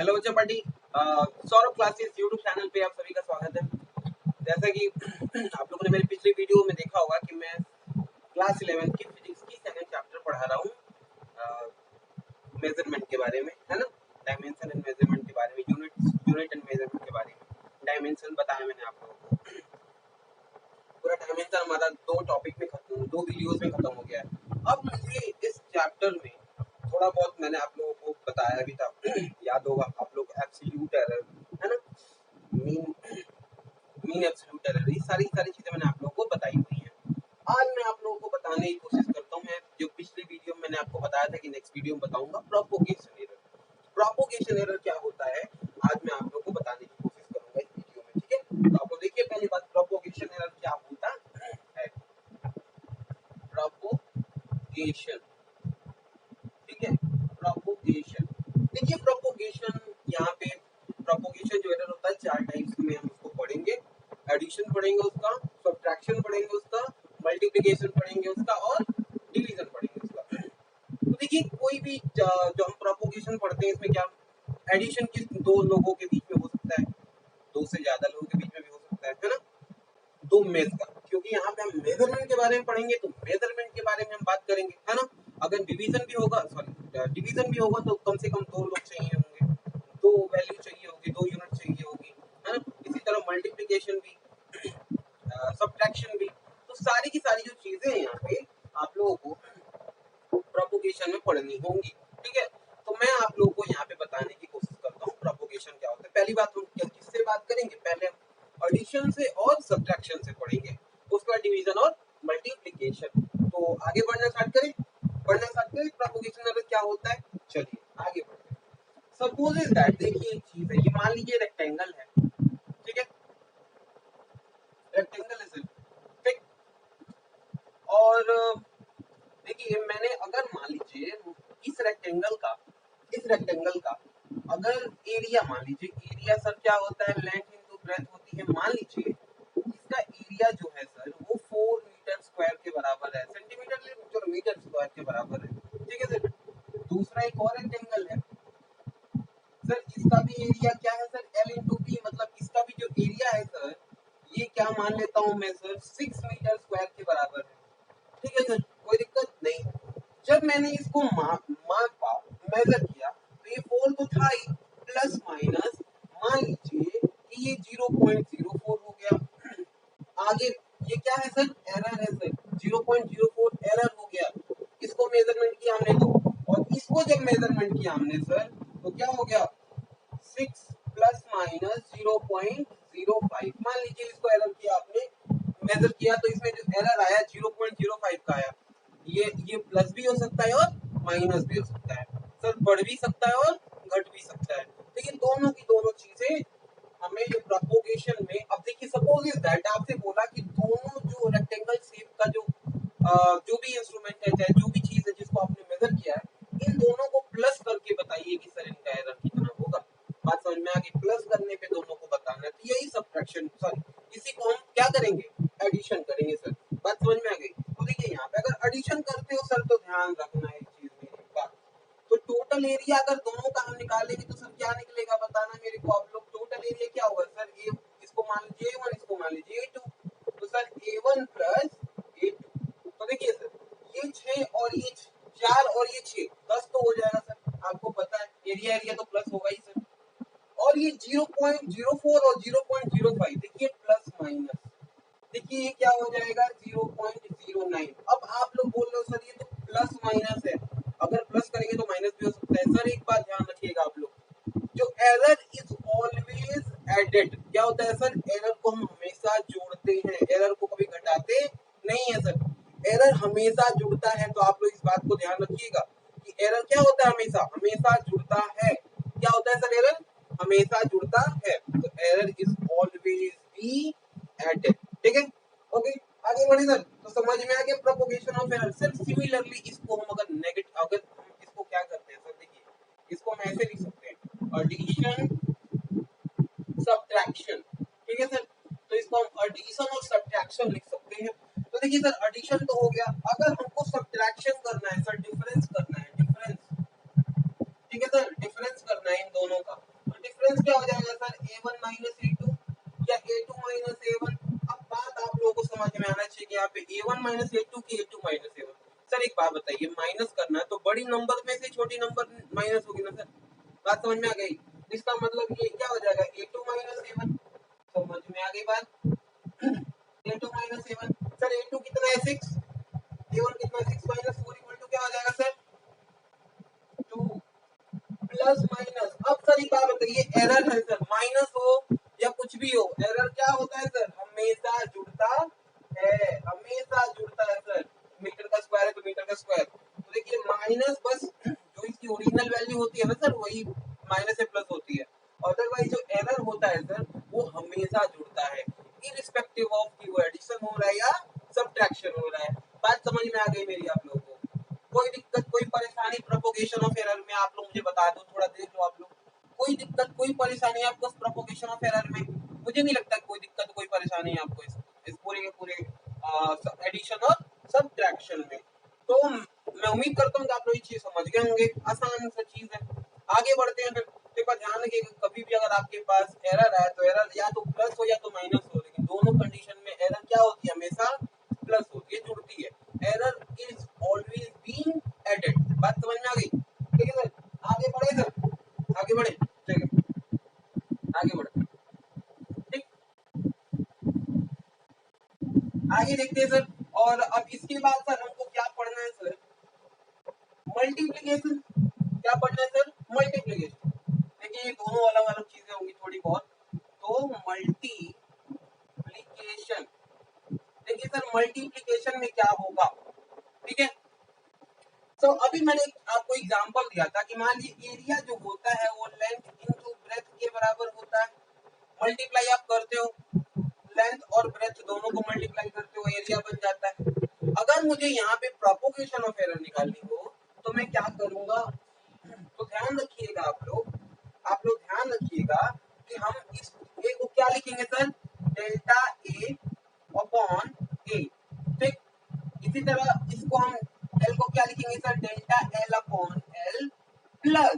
Hello बच्चों party Saurabh classes YouTube channel पे आप सभी का स्वागत है। जैसा कि आप लोगों ने मेरे पिछले वीडियो में देखा होगा कि मैं क्लास 11 की फिजिक्स की सेकंड चैप्टर पढ़ा रहा हूँ मेजरमेंट के बारे में, है ना। डायमेंशन एंड मेजरमेंट के बारे में, यूनिट एंड मेजरमेंट के बारे में। डायमेंशन बताया मैंने आप लोगों को। पूरा डायमेंशन हमारा दो वीडियोस में खत्म हो गया है। अब मुझे इस चैप्टर में थोड़ा बहुत मैंने आप लोगों को बताया भी था याद होगा आप लोग, एब्सोल्यूट एरर, है ना, मीन एब्सोल्यूट एरर, ये सारी चीजें मैंने आप लोगों को बताई हुई हैं। आज मैं आप लोगों को बताने की कोशिश करता हूँ। मैं जो पिछले वीडियो में मैंने आपको बताया था कि नेक्स्ट वीडियो में बताऊंगा प्रोपोगेशन एरर। प्रोपोगेशन एरर क्या होता है आज मैं आप लोगों को बताने की कोशिश करूंगा इस वीडियो में, ठीक है। तो आप लोग देखिए पहली बात, प्रोपोगेशन एरर क्या होता है। प्रोपोगेशन, ठीक है, प्रोपोगेशन। देखिए प्रोपोगेशन, यहाँ पे प्रोपोगेशन जो एरर होता है चार टाइप्स में हम उसको पढ़ेंगे। एडिशन पढ़ेंगे उसका, सब्ट्रैक्शन पढ़ेंगे उसका, मल्टीप्लिकेशन पढ़ेंगे उसका और डिवीजन पढ़ेंगे उसका। तो देखिए कोई भी जो हम प्रोपोगेशन पढ़ते हैं इसमें क्या एडिशन किस दो लोगों के बीच में हो सकता है, दो से ज्यादा लोगों के बीच में भी हो सकता है ना। दो मेज का, क्योंकि यहाँ पे हम मेजरमेंट के बारे में पढ़ेंगे तो मेजरमेंट के बारे में हम बात करेंगे, है ना। अगर डिवीजन भी होगा, डिवीजन भी होगा तो कम से कम दो लोग चाहिए होंगे, दो वैल्यू चाहिए होगी, दो यूनिट चाहिए होगी, है ना। इसी तरह मल्टीप्लिकेशन भी, सब्ट्रैक्शन भी। तो सारी की सारी जो चीजें हैं यहाँ पे आप लोगों को प्रोपोगेशन में पढ़नी होंगी, ठीक है। तो मैं आप लोगों को यहाँ पे बताने की कोशिश करता हूँ प्रोपोगेशन क्या होता है। पहली बात हम किससे बात करेंगे, पहले हम एडिशन से और सब्ट्रैक्शन से पढ़ेंगे, उसके बाद डिवीजन और मल्टीप्लिकेशन। तो आगे बढ़ना स्टार्ट करें, प्रोपोगेशन एरर क्या होता है, चलिए आगे बढ़ते हैं। सपोज इज दैट, देखिए एक चीज है, ये मान लीजिए रेक्टेंगल है, ठीक है, रेक्टेंगल है सिर्फ, ठीक। और देखिए मैंने अगर मान लीजिए इस रेक्टेंगल का अगर एरिया, मान लीजिए एरिया सर क्या होता है, लेंथ इनटू ब्रेड्थ होती है। मान लीजिए इसका एरिया जो है सर वो 4 मीटर स्क्वायर के बराबर है, सेंटीमीटर जो मीटर स्क्वायर के बराबर है, ठीक है सर। दूसरा एक और रेक्टेंगल है सर, इसका भी एरिया क्या है सर, L इंटू बी, मतलब इसका भी जो एरिया है सर ये क्या मान लेता हूँ मैं सर 6 मीटर स्क्वायर के बराबर है, ठीक है सर, कोई दिक्कत नहीं। जब मैंने इसको मापा, मेजर किया तो ये 4 तो था ही, प्लस माइनस मान लीजिए कि ये 0.04 हो गया। आगे ये क्या है सर, एरर है सर, 0.04 एरर हो गया। इसको मेजरमेंट किया हमने तो, और इसको जब मेजरमेंट किया हमने सर तो क्या हो गया 6 प्लस माइनस 0.05। मान लीजिए इसको एरर किया आपने, मेजर किया तो इसमें जो एरर आया 0.05 का आया। ये प्लस भी हो सकता है और माइनस भी हो सकता है सर, बढ़ भी सकता है और घट भी सकता है। लेकिन दोनों की दोनों चीजें हमें जो प्रोपोगेशन में, अब देखिए सपोज इज दैट आपसे बोला कि दोनों जो रेक्टेंगल शेप का जो भी इंस्ट्रूमेंट है, चाहे जो भी चीज है जिसको आपने मेजर किया है, इन दोनों को प्लस करके बताइए कि सर इनका एरर कितना होगा। बात समझ में आ गई, प्लस करने पे दोनों को बताना है, तो यही सब्ट्रैक्शन, सॉरी इसी को हम क्या करेंगे, एडिशन करेंगे सर। बात समझ में आ गई। तो देखिए यहाँ पे अगर एडिशन करते हो सर तो ध्यान रखना एक चीज, मेरी बात, तो टोटल एरिया अगर दोनों का हम निकालेंगे तो सर क्या निकलेगा बताना मेरे को आप लोग। टोटल एरिया क्या होगा सर, ए इसको मान लीजिए A1, इसको मान लीजिए A2, तो सर A1 प्लस A2। तो देखिए सर ये 6 और ये 4 और ये 6 10 तो हो जाएगा सर, आपको पता है एरिया तो प्लस होगा ही सर। और ये 0.04 और 0.05 देखिए प्लस माइनस, देखिए ये क्या हो जाएगा 0.09। अब आप लोग बोल रहे हो सर ये तो प्लस माइनस है, अगर प्लस करेंगे तो माइनस भी हो सकता है सर। एक बात ध्यान रखिएगा आप लोग, जो एरर इज ऑलवेज एडेड, क्या होता है सर, एरर को हम हमेशा जोड़ते हैं, एरर को कभी घटाते नहीं है सर, एरर हमेशा जुड़ता है। तो आप लोग इस बात को ध्यान रखिएगा कि एरर क्या होता है, हमेशा हमेशा जुड़ता है। क्या होता है सर, एरर हमेशा जुड़ता है, तो error is always be added, ठीक है। ओके आगे बढ़े सर, तो समझ में आ गया propagation of error. Sir similarly इसको हम अगर नेगेटिव, अगर हम इसको क्या करते हैं सर, देखिए इसको हम ऐसे लिख सकते हैं एडिशन सब्ट्रैक्शन, ठीक है सर। तो इसको हम एडिशन और सब्ट्रैक्शन लिख सकते हैं। तो देखिए सर एडिशन तो हो गया, अगर हमको सब्ट्रैक्शन करना है सर, डिफरेंस करना है, डिफरेंस, ठीक है सर, डिफरेंस करना है इन दोनों का, डिफरेंस क्या हो जाएगा सर, a1 माइनस a2 या a2 माइनस a1। अब बात आप लोगों को समझ में आना चाहिए कि यहाँ पे a1 माइनस a2 की a2 माइनस a1। सर एक बात बताइए, माइनस करना है तो बड़ी नंबर में से छोटी नंबर माइनस होगी ना सर, बात समझ में आ गई। इसका मतलब ये क्या हो जाएगा, a2 माइनस a1। समझ में आ गई बात, a2 minus a1। Sir a2 कितना है 6, a1 कितना 6 माइनस 4 इक्वल टू क्या हो जाएगा सर 2 प्लस माइनस। अब सर एक बात बताइए, एरर है सर, माइनस हो या कुछ भी हो, एरर क्या होता है सर, हमेशा जुड़ता है, हमेशा जुड़ता है सर। मीटर का स्क्वायर है तो मीटर का स्क्वायर। तो देखिए माइनस बस जो इसकी ओरिजिनल वैल्यू होती है ना सर, वही माइनस से प्लस होती है। अदरवाइज जो एरर होता है सर वो हमेशा जुड़ता है, इरिस्पेक्टिव ऑफ कि वो एडिशन हो रहा है या सब्ट्रैक्शन हो रहा है। बात समझ में आ गई मेरी आप लोगों को? कोई दिक्कत कोई परेशानी प्रोपोगेशन ऑफ एरर में? आप लोग मुझे बता दो, थोड़ा देख लो आप लोग। कोई दिक्कत कोई परेशानी आपको प्रोपोगेशन ऑफ एरर में? मुझे नहीं लगता कोई दिक्कत कोई परेशानी है आपको इस पूरे के पूरे एडिशन और सब्ट्रैक्शन में। तो मैं उम्मीद करता हूँ कि आप लोग ये चीज समझ गए होंगे, आसान सा चीज है। आगे बढ़ते हैं फिर। एक बात ध्यान रखिएगा, कभी भी अगर आपके पास एरर है तो एरर या तो प्लस हो या तो माइनस हो, लेकिन दोनों कंडीशन में एरर क्या होती है, हमेशा प्लस होती है, जुड़ती है। Error is always being added. बात समझ में आ गई? ठीक है सर, आगे बढ़े सर, आगे बढ़े, ठीक है आगे बढ़े। ठीक, आगे देखते हैं सर। और अब इसके बाद सर हमको क्या पढ़ना है सर, मल्टीप्लीकेशन। क्या पढ़ना है सर, मल्टीप्लीकेशन। देखिए ये दोनों अलग अलग चीजें होंगी थोड़ी बहुत। तो मल्टीप्लीकेशन, देखिए सर मल्टीप्लीकेशन में क्या होगा, ठीक है। तो अभी मैंने आपको एग्जांपल दिया था कि मान लीजिए एरिया जो होता है वो लेंथ इनटू ब्रेथ के बराबर होता है। मल्टीप्लाई आप करते हो, लेंथ और ब्रेथ दोनों को मल्टीप्लाई करते हो, एरिया बन जाता है। अगर मुझे यहाँ पे प्रोपोगेशन ऑफ एरर निकालनी हो तो मैं क्या करूंगा, तो ध्यान रखिएगा आप लोग ध्यान रखिएगा कि हम इस ए को क्या लिखेंगे sir, delta A upon A. ठीक, इसी तरह इसको हम एल को क्या लिखेंगे sir, delta L upon L plus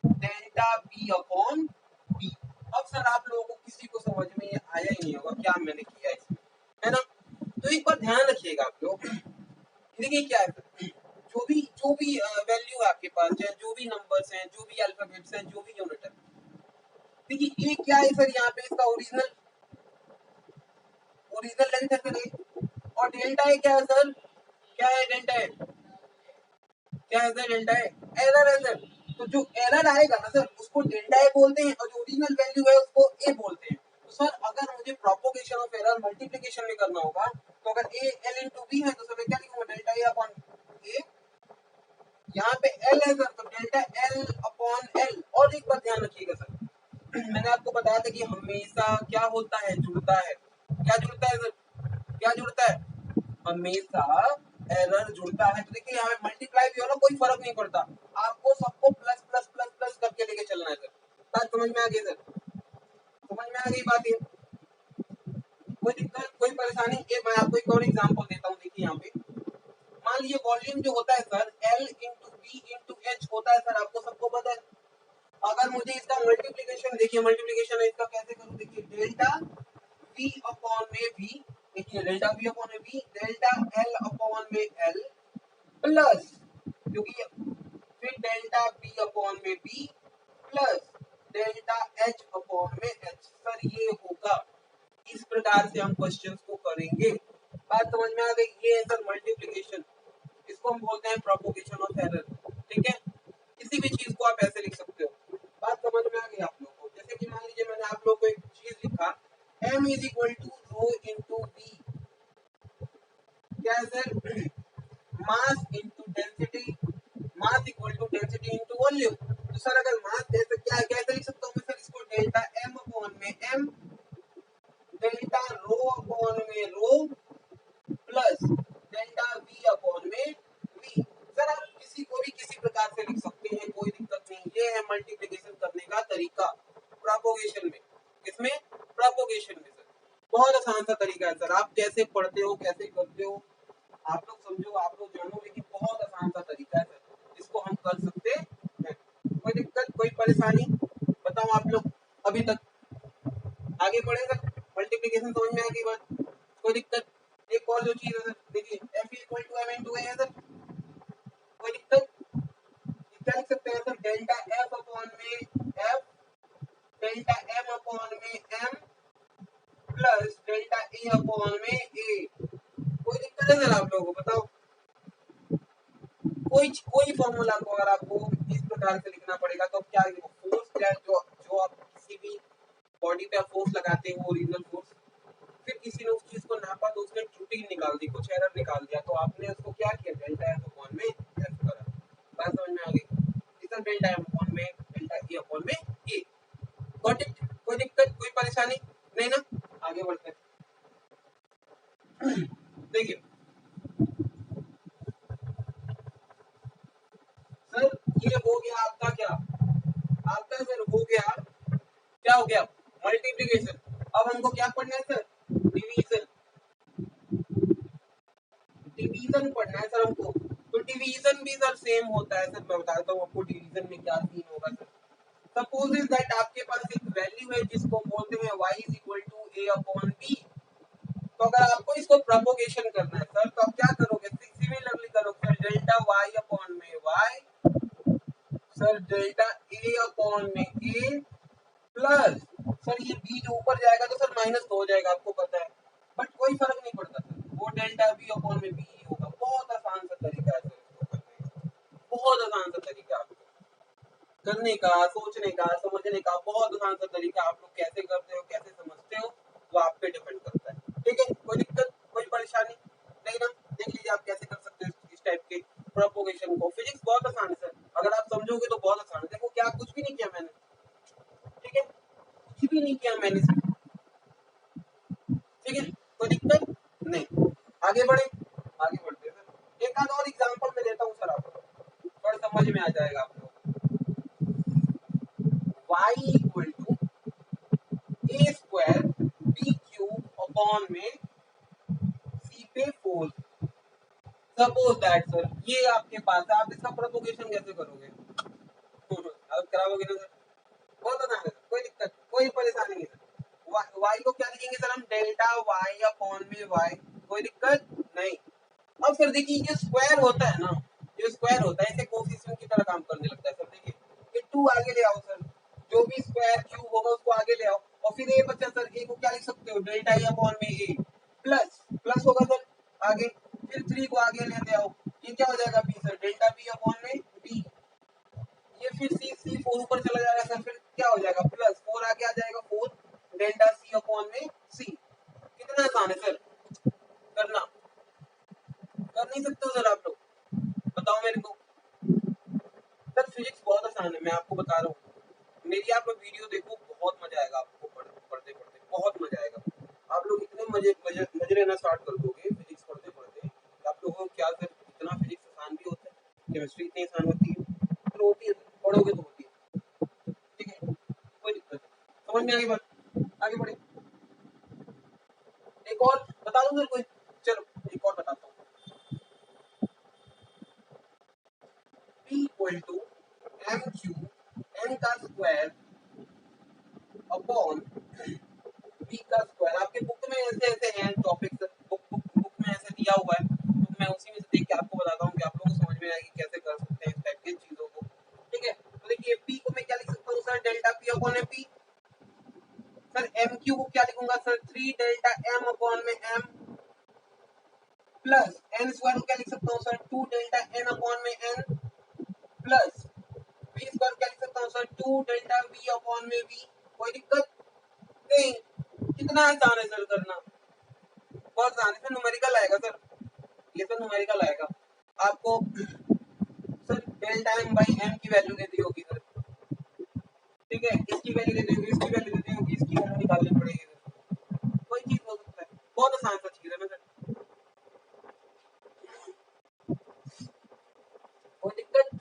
delta B upon B. अब सर आप लोगों को किसी को समझ में आया ही नहीं होगा क्या मैंने किया इसमें, है ना। तो एक बार ध्यान रखिएगा आप लोग, देखिए क्या है, जो भी वैल्यू है आपके पास, चाहे जो भी नंबर्स हैं, जो भी अल्फाबेट्स हैं, जो भी यूनिट है, देखिए ये क्या है सर, यहाँ पे इसका ओरिजिनल ओरिजिनल लेंथ है सर ये, और डेल्टा ए क्या है सर, क्या है डेल्टा ए, क्या है सर डेल्टा ए, एरर है सर। तो जो एरर आएगा ना सर उसको डेल्टा ए बोलते हैं, और जो ओरिजिनल वैल्यू है उसको ए बोलते हैं। तो सर अगर मुझे प्रोपोगेशन ऑफ एरर मल्टीप्लिकेशन में करना होगा तो अगर ए एल इंटू बी है तो सर मैं क्या लिखूंगा, डेल्टा ए अपॉन ए। यहाँ पे एल है सर तो डेल्टा एल अपॉन एल। और एक बात ध्यान रखिएगा सर, मैंने आपको बताया था कि हमेशा क्या होता है, जुड़ता है। क्या जुड़ता है सर, क्या जुड़ता है, हमेशा एरर जुड़ता है। तो देखिए यहाँ पे मल्टीप्लाई भी हो ना कोई फर्क नहीं पड़ता, आपको सबको प्लस प्लस प्लस प्लस करके लेके चलना है सर। बात समझ में आ गई सर, समझ में आ गई बात ये? कोई दिक्कत कोई परेशानी? ये मैं आपको एक और एग्जांपल देता हूँ। देखिए यहाँ पे मान लीजिए वॉल्यूम जो होता है sir L into B into H होता है सर, आपको सबको पता है। अगर मुझे इसका मल्टीप्लिकेशन, देखिए मल्टीप्लिकेशन है इसका कैसे करूँ, देखिए डेल्टा v अपॉन में v, देखिए डेल्टा v अपॉन में v, डेल्टा l अपॉन में l प्लस, क्योंकि फिर डेल्टा b अपॉन में b plus delta h upon में h। सर ये होगा, इस प्रकार से हम क्वेश्चंस को करेंगे। बात समझ में आ गई? ये है सर मल्टीप्लिकेशन, इसको हम बोलते हैं प्रोपोगेशन ऑफ एरर। ठीक है, किसी भी चीज को आप ऐसे लिख सकते हो। बात समझ में आ गई आप लोगों को? जैसे कि मान लीजिए मैंने आप लोगों को एक चीज लिखा, m is equal to rho into v, क्या है sir, mass into density, mass equal to density into volume. तो सर अगर मास जैसे क्या कैसे लिख सकता हूँ मैं सर, इसको डेल्टा m अपॉन में m, डेल्टा रो अपॉन में रो प्लस डेल्टा v अपॉन में v। सर आप किसी को भी किसी प्रकार से लिख सकते हैं, कोई दिक्कत नहीं। ये है मल्टीप्लिकेशन करने का तरीका प्रोपोगेशन में। किसमें, प्रोपोगेशन में सर। बहुत आसान सा तरीका है सर, आप कैसे पढ़ते हो कैसे करते हो आप लोग समझो, आप लोग जानो, लेकिन बहुत आसान सा तरीका है सर, इसको हम कर सकते हैं। कोई दिक्कत कोई परेशानी बताओ आप लोग? अभी तक आगे बढ़ेगा, मल्टीप्लिकेशन समझ में आ गई बात, कोई दिक्कत? एक और जो चीज है सर, देखिए f equal to m into a है सर, कोई दिक्कत? ये क्या लिख सकते हैं सर, डेल्टा f अपॉन में f, डेल्टा m अपॉन में m plus delta a upon में a। कोई दिक्कत है सर आप लोगों को? बताओ, कोई फॉर्मूला को अगर आपको इस प्रकार से लिखना पड़ेगा तो क्या फोर्स, क्या जो जो आप किसी भी बॉडी पे आप फोर्स लगाते हो ओरिजिनल फोर्स, फिर किसी ने उस चीज को नापा तो उसने त्रुटि निकाल दी, कुछ एरर निकाल दिया, तो आपने उसको क्या किया, डेल्टा एफ अपॉन में एफ करा। बात समझ में आ गई? इधर डेल्टा एफ अपॉन में डेल्टा ए अपॉन में ए। Got it? कोई दिक्कत, कोई परेशानी नहीं ना? आगे बढ़ते हैं। देखिए सर, ये हो गया आपका क्या, आपका सर हो गया, क्या हो गया, मल्टीप्लिकेशन। अब हमको क्या पढ़ना है सर, डिवीजन। डिवीजन पढ़ना है सर हमको, तो डिवीजन भी सर सेम होता है सर, मैं बताता हूँ आपको डिवीजन में क्या सीन होगा सर। सपोज इज दैट आपके पास एक वैल्यू है जिसको बोलते हैं y is equal to a upon b। तो अगर आपको इसको प्रोपोगेशन करना है सर, तो आप क्या करोगे, सिमिलरली करोगे सर, डेल्टा y अपॉन में y, sir delta a upon में a प्लस, सर ये b जो ऊपर जाएगा तो सर माइनस हो जाएगा, आपको पता है, बट कोई फर्क नहीं पड़ता सर, वो डेल्टा b अपॉन में b ही होगा। बहुत आसान सा तरीका है सर इसको करने का, बहुत आसान सा तरीका आपको करने का, सोचने का, समझने का, बहुत आसान सा तरीका। आप लोग कैसे करते हो, कैसे समझते हो, वो आप पे डिपेंड करता है। ठीक है, कोई दिक्कत, कोई परेशानी नहीं ना? देख लीजिए आप कैसे कर सकते हो इस टाइप के प्रोपोगेशन को। फिजिक्स बहुत आसान है सर, अगर आप समझोगे तो बहुत आसान है। देखो क्या, कुछ भी नहीं किया मैंने, ठीक है, कुछ भी नहीं किया मैंने इसमें, ठीक है, कोई दिक्कत नहीं। आगे बढ़े, आगे बढ़ते हैं सर। एक आध और एग्जांपल मैं देता हूँ सर, आपको थोड़ा समझ में आ जाएगा आप लोग। y equal to a square b cube upon में c पे 4। सपोज दैट सर ये आपके पास है, आप इसका प्रोपोगेशन कैसे करोगे? आप कराओगे ना सर, बहुत आसान है, कोई दिक्कत, कोई परेशानी नहीं सर। y को क्या लिखेंगे सर हम, डेल्टा y अपॉन में y। कोई दिक्कत नहीं। अब सर देखिए, ये स्क्वायर होता है ना, ये स्क्वायर होता है, इसे कोफिशिएंट की तरह काम करने लगता है सर। देखिए ये 2 आगे ले आओ सर, जो भी स्क्वायर क्यूब होगा उसको आगे ले आओ, और फिर ए बचा सर, ए को क्या लिख सकते हो, डेल्टा ए अपॉन में ए प्लस, प्लस होगा सर आगे, फिर 3 को आगे लेते आओ, ये क्या हो जाएगा B sir, delta B upon में बी। ये फिर सी, सी 4 ऊपर चला जाएगा सर, फिर क्या हो जाएगा, प्लस 4 आगे आ जाएगा 4, डेल्टा सी अपॉन में सी। कितना आसान है सर करना, कर नहीं सकते हो सर आप लोग? बताओ मेरे को सर। फिजिक्स बहुत आसान है, मैं आपको बता रहा हूँ। मेरी आप लोग वीडियो देखो, बहुत मजा आएगा आपको, पढ़ते पढ़ते बहुत मजा आएगा। आप लोग इतने मजे मजे मजे लेना स्टार्ट कर दोगे फिजिक्स पढ़ते पढ़ते, आप लोगों को क्या सर, इतना फिजिक्स आसान भी होता है, केमिस्ट्री इतनी आसान होती है, तो होती है, पढ़ोगे तो होती है। ठीक है, कोई दिक्कत नहीं, समझ में आ गई बात? आगे बढ़े, एक और बता दूं सर कोई, चलो एक और बताता हूँ। P equal to M cube N का स्क्वायर अपॉन बी का स्क्वायर। आपके बुक में ऐसे ऐसे हैं टॉपिक्स, बुक में ऐसे दिया हुआ है, तो मैं उसी में से देख के आपको बताता हूँ कि आप लोगों को समझ में आएगी कैसे कर सकते हैं इस टाइप की चीजों को। ठीक है, तो देखिए पी को मैं क्या लिख सकता हूँ sir, delta P upon P. Sir M cube को क्या लिखूंगा सर, 3 डेल्टा एम अपॉन में एम प्लस एन स्क्वायर को क्या लिख सकता हूँ सर, 2 डेल्टा एन अपॉन में एन प्लस वी स्क्वायर क्या लिख सकता हूँ सर, 2 डेल्टा वी अपॉन में वी। कोई दिक्कत नहीं, कितना आसान है सर करना, बहुत आसान है। न्यूमेरिकल आएगा सर, ये तो न्यूमेरिकल आएगा आपको sir. Delta M by M की वैल्यू देती होगी सर, ठीक है, इसकी वैल्यू देती होगी, इसकी वैल्यू देती होगी, इसकी वैल्यू निकालनी पड़ेगी सर। कोई चीज हो सकता है, बहुत आसान सा चीज है ना सर, कोई दिक्कत?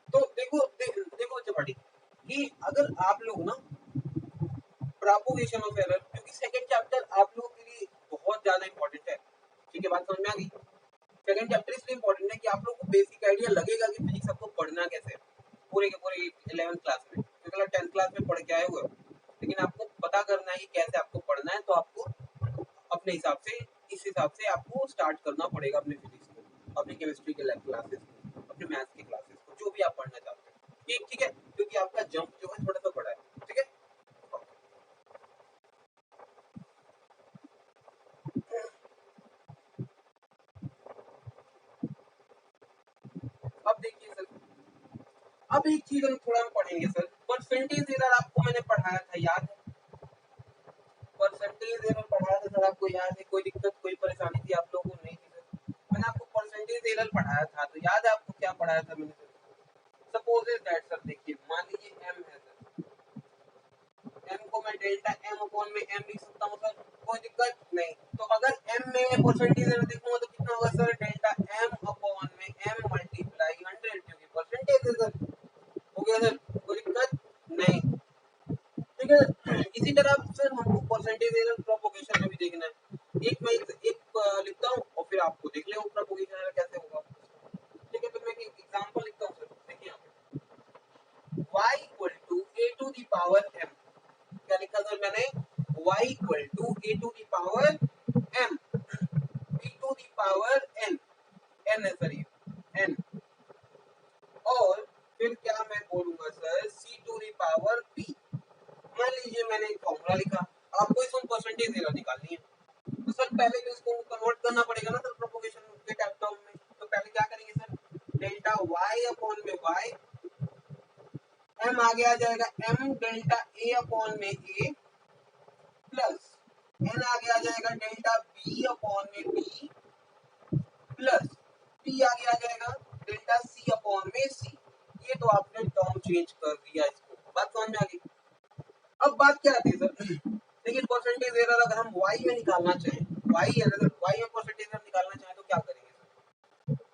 तो देखो देखो चपाटी, कि अगर आप लोग ना प्रोपोगेशन ऑफ एरर, क्योंकि सेकंड चैप्टर आप लोगों के लिए बहुत ज्यादा इंपॉर्टेंट है। ठीक है, बात समझ में आ गई? सेकंड चैप्टर इसलिए इंपॉर्टेंट है कि आप लोगों को बेसिक आइडिया लगेगा कि फिजिक्स आपको पढ़ना कैसे है, पूरे के पूरे 11th क्लास में, क्योंकि 10th क्लास में पढ़ के आए हुए हो। लेकिन आपको पता करना है कि कैसे आपको पढ़ना है, तो आपको अपने हिसाब से, इस हिसाब से आपको स्टार्ट करना पड़ेगा अपने फिजिक्स को, अपने केमिस्ट्री के लैब क्लासेस को, अपने मैथ्स की क्लासेस को, जो भी आप पढ़ना चाहते हैं। ठीक है, क्योंकि आपका जंप जो है थोड़ा सा बड़ा है। ठीक है, अब देखिए सर, अब एक चीज हम थोड़ा पढ़ेंगे सर, परसेंटेज एरर आपको मैंने पढ़ाया था, याद है? परसेंटेज एरर पढ़ाया था सर, आपको याद है? कोई दिक्कत, कोई परेशानी थी आप लोगों को? नहीं थी सर, मैंने आपको परसेंटेज एरर पढ़ाया था, तो याद है आपको क्या पढ़ाया था मैंने sir? Suppose is that sir, देखिए मान लीजिए एम है सर, एम को मैं डेल्टा एम अपॉन में एम लिख सकता हूँ सर, कोई दिक्कत नहीं। तो अगर एम में परसेंटेज एरर देखूंगा तो कितना होगा सर? डेल्टा एम अपॉन में एम मल्टीप्लाई 100, क्योंकि परसेंटेज है सर। हो गया सर, कोई दिक्कत नहीं। ठीक है, इसी तरह सर हमको परसेंटेज एरर प्रोपोगेशन में भी देखना है। एक मैं एक लिखता हूँ और फिर आपको देख ले प्रोपोगेशन एरर कैसे होगा। ठीक है, तो मैं एक एग्जांपल लिखता हूँ सर, देखिए यहाँ पे y equal to a to the power m, क्या लिखा सर मैंने? y equal to a to the power m, b to the power n, n है सर ये n, और फिर क्या मैं बोलूंगा sir? c to the power p। मान लीजिए मैंने एक फॉर्मूला लिखा, आपको इसमें परसेंटेज एरर निकालनी है, तो सर पहले तो इसको कन्वर्ट करना पड़ेगा ना सर प्रोपोगेशन के टर्म में। तो पहले क्या करेंगे सर? डेल्टा y अपॉन में y, m आगे आ जाएगा m डेल्टा a अपॉन में a, प्लस n आगे आ जाएगा डेल्टा b अपॉन में b, प्लस p आगे आ जाएगा डेल्टा c अपॉन में c। ये तो आपने टर्म चेंज कर दिया, इसको बात समझ में आ गई। अब बात क्या आती है सर, लेकिन परसेंटेज एरर अगर हम y में निकालना चाहें, y एरर, y में परसेंटेज एरर निकालना चाहें तो क्या करेंगे सर?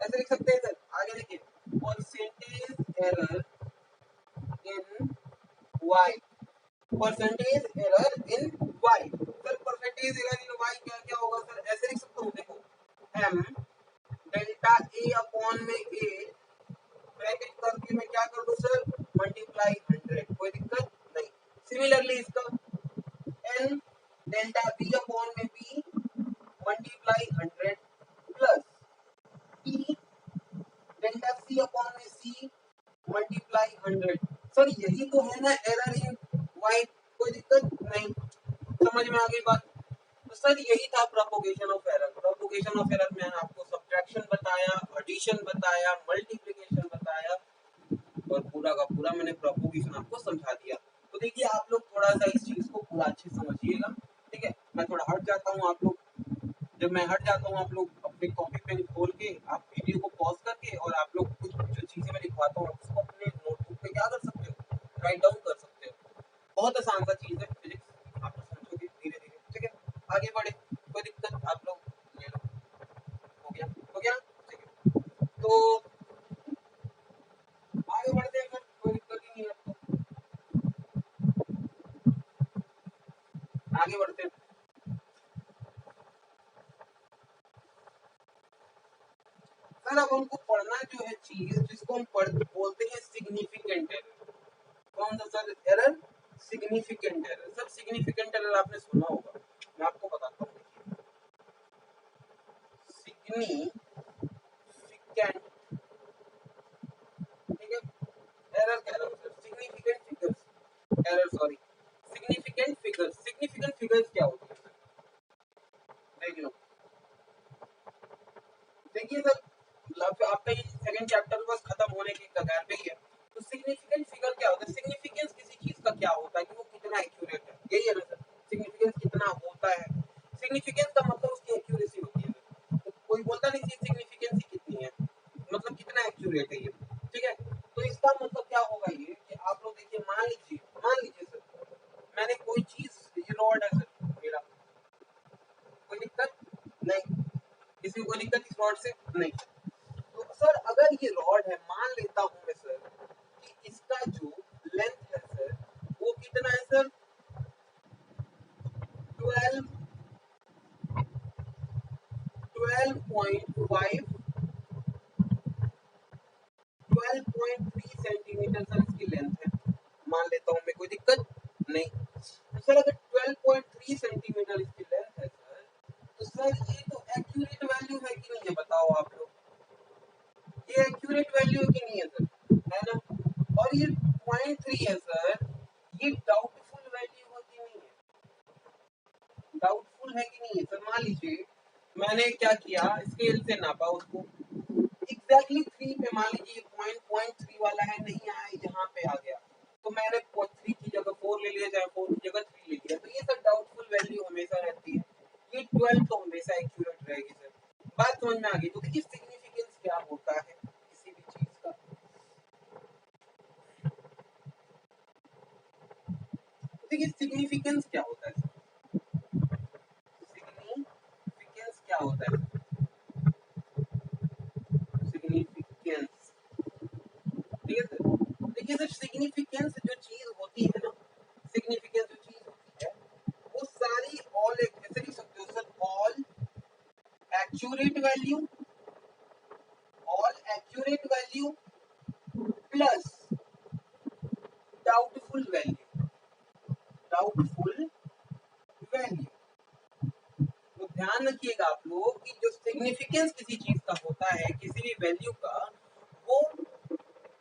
ऐसे लिख सकते हैं सर, आगे देखिए, percentage error in y, percentage error in y। Sir percentage error in y क्या क्या होगा सर? ऐसे लिख सकता हूँ, देखो m डेल्टा a अपॉन में a, ब्रैकेट करके मैं क्या कर दूं सर? मल्टीप्लाई 100, कोई दिक्कत नहीं। सिमिलरली इसका n डेल्टा b अपॉन में b multiply 100, plus p delta c upon में c मल्टीप्लाई 100। सर यही तो है ना एरर इन y, कोई दिक्कत नहीं, समझ में आ गई बात? तो सर यही था propagation of error. Propagation of error में आपको सब्ट्रैक्शन बताया, एडिशन बताया, मल्टीप्लिकेशन बताया, और पूरा का पूरा मैंने प्रोपोगेशन आपको समझा दिया। तो देखिए आप लोग थोड़ा सा इस चीज को पूरा अच्छे से समझिएगा। ठीक है, मैं थोड़ा हट जाता हूँ, आप लोग, जब मैं हट जाता हूँ आप लोग अपने कॉपी पेन खोल के, आप वीडियो को पॉज करके, और आप लोग कुछ जो चीजें मैं लिखवाता हूँ उसको अपने नोटबुक पे क्या कर सकते हो? राइट डाउन कर सकते हो। बहुत आसान सा चीज है फिजिक्स, आप लोग समझोगे धीरे धीरे। ठीक है, आगे बढ़े, कोई दिक्कत आप लोग ले लो। हो गया, हो गया, ठीक है, तो आगे बढ़ते हैं, कोई दिक्कत ही नहीं है आपको, आगे बढ़ते हैं। सर अब हमको पढ़ना जो है चीज, जिसको हम पढ़ बोलते हैं सिग्निफिकेंट एरर। कौन सा sir error? Significant error. Sir significant error आपने सुना होगा, मैं आपको बताता हूँ, देखिए सिग्निफिकेंट, ठीक है, एरर कह रहा हूँ sir, significant figures, error sorry, significant figures. Significant figures क्या होती है सर? देख लो, देखिए सर आपका ये सेकंड चैप्टर बस खत्म होने के कगार पे ही है। तो सिग्निफिकेंट फिगर क्या होता है? सिग्निफिकेंस किसी चीज का क्या होता है कि वो कितना एक्यूरेट है, यही है ना सर? सिग्निफिकेंस कितना होता है, सिग्निफिकेंस का मतलब उसकी एक्यूरेसी होती है। तो कोई बोलता नहीं कि सिग्निफिकेंस कितनी है, मतलब कितना एक्यूरेट है ये। ठीक है, तो इसका मतलब क्या होगा ये कि आप लोग देखिए, मान लीजिए सर मैंने कोई चीज, ये रॉड है सर मेरा, कोई दिक्कत नहीं, किसी को कोई दिक्कत इस रॉड से नहीं। तो सर अगर ये रॉड है, मान लेता हूँ मैं सर कि इसका जो लेंथ है सर वो कितना है सर? 12 12.5 12.3 सेंटीमीटर सर इसकी लेंथ है, मान लेता हूँ मैं, कोई दिक्कत नहीं। डाउटफुल है कि नहीं है सर? मान लीजिए मैंने क्या किया, स्केल से नापा उसको एग्जैक्टली 3 पे, मान लीजिए पॉइंट 3 वाला है, नहीं आया, यहाँ पे आ गया, तो मैंने 3 की जगह 4 ले लिया, चाहे 4 की जगह 3 ले लिया, तो ये सर डाउटफुल वैल्यू हमेशा रहती है। ये 12 तो हमेशा एक्यूरेट रहेगी सर। बात समझ में आ गई? तो देखिए सिग्निफिकेंस क्या होता है किसी भी चीज का। देखिए सिग्निफिकेंस क्या होता है सर? सिग्निफिकेंस क्या होता है? सिग्निफिकेंस, ठीक है सर। देखिए सर सिग्निफिकेंस जो चीज होती है ना, सिग्निफिकेंस जो चीज होती है वो सारी ऑल, ऐसे लिख सकते हो sir, all accurate value, all accurate value plus doubtful value, doubtful value. तो ध्यान रखिएगा आप लोग कि जो सिग्निफिकेंस किसी चीज का होता है, किसी भी वैल्यू का, वो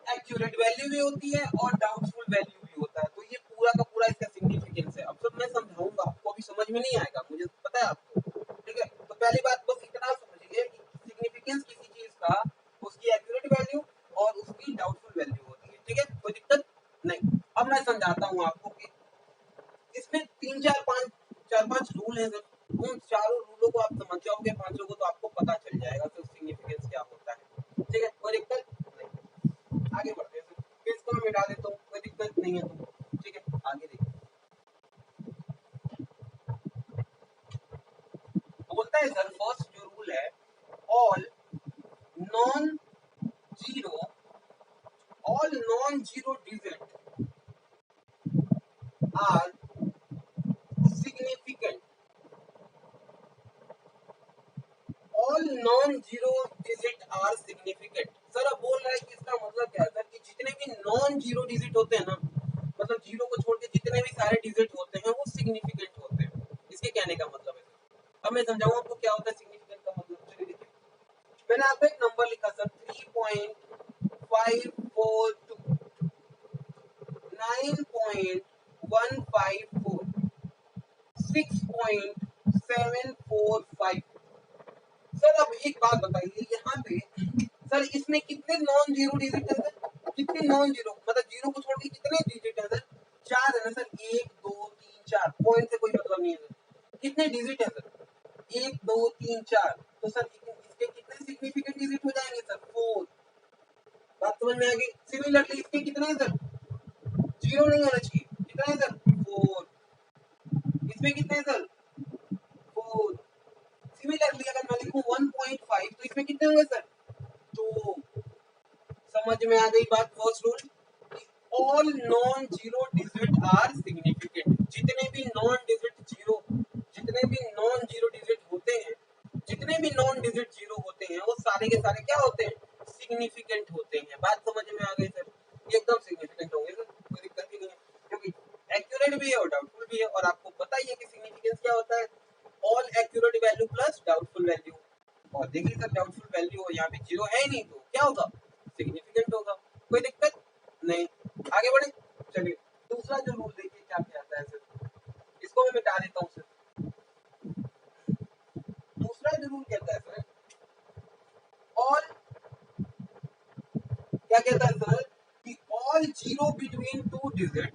एक्यूरेट वैल्यू भी होती है और डाउटफुल वैल्यू भी होता है। तो ये पूरा का पूरा इसका सिग्निफिकेंस है। अब सब मैं समझाऊंगा, आपको अभी समझ में नहीं आएगा, मुझे पता है आपको, ठीक है। तो पहली बात बस इतना समझिए कि सिग्निफिकेंस किसी चीज का उसकी एक्यूरेट वैल्यू और उसकी डाउटफुल वैल्यू होती है, ठीक है, कोई दिक्कत नहीं। अब मैं समझाता हूँ आपको कि इसमें चार पांच रूल है सर। उन चारों रूलों को आप समझ जाओगे, पांचों को, तो आपको पता चल जाएगा कि सिग्निफिकेंस क्या होता है, ठीक है, कोई दिक्कत नहीं। आगे बढ़ते हैं सर, फिर इसको मैं मिटा देता हूँ, कोई दिक्कत नहीं है, तो ठीक है आगे देखिए। बोलता है सर फर्स्ट जो रूल है, all non zero, all non zero digit are significant, all non zero digit are significant. Sir अब बोल रहा है कि इसका मतलब क्या है सर, कि जितने भी नॉन जीरो डिजिट होते हैं ना, मतलब जीरो को छोड़ के जितने भी सारे डिजिट होते हैं वो सिग्निफिकेंट होते हैं, इसके कहने का मतलब है सर। अब मैं समझाऊं आपको क्या होता है सिग्निफिकेंट का मतलब। चलिए देखिए, मैंने आपको एक नंबर लिखा सर 3.542, 9.154, 6.745। सर अब एक बात बताइए, यहाँ पे सर इसमें कितने नॉन जीरो डिजिट है सर? कितने नॉन जीरो, मतलब जीरो को छोड़ के कितने डिजिट है सर? 4 है ना सर, 1 2 3 4, पॉइंट से कोई मतलब नहीं है सर। कितने डिजिट है सर? 1 2 3 4, तो सर इसके कितने सिग्निफिकेंट डिजिट हो जाएंगे सर? 4। बात समझ में आ गई? सिमिलरली इसके कितने हैं सर? जीरो नहीं होना चाहिए, कितने हैं सर? 4। इसमें कितने हैं सर? 4। सिमिलरली अगर मैं लिखूं 1.5, तो इसमें कितने होंगे सर? 2। समझ में आ गई बात? First rule, all non zero digit are significant. जितने भी नॉन डिजिट जीरो, जितने भी नॉन जीरो डिजिट होते हैं, जितने भी नॉन डिजिट जीरो होते हैं, वो सारे के सारे क्या होते हैं? सिग्निफिकेंट होते हैं। बात समझ में आ गई सर? एकदम सिग्निफिकेंट होंगे सर, कोई दिक्कत ही नहीं है, क्योंकि एक्यूरेट भी है और डाउटफुल भी है। और आपको पता ही है कि सिग्निफिकेंस क्या होता है, all accurate value plus doubtful value. और देखिए सर डाउटफुल वैल्यू हो, यहाँ पे जीरो है ही नहीं, तो क्या होगा? सिग्निफिकेंट होगा, कोई दिक्कत नहीं। आगे बढ़े, चलिए दूसरा जो रूल देखिए क्या कहता है सर, इसको मैं मिटा देता हूँ सर। दूसरा जो रूल कहता है सर, ऑल, क्या कहता है सर, कि all zero between two digit,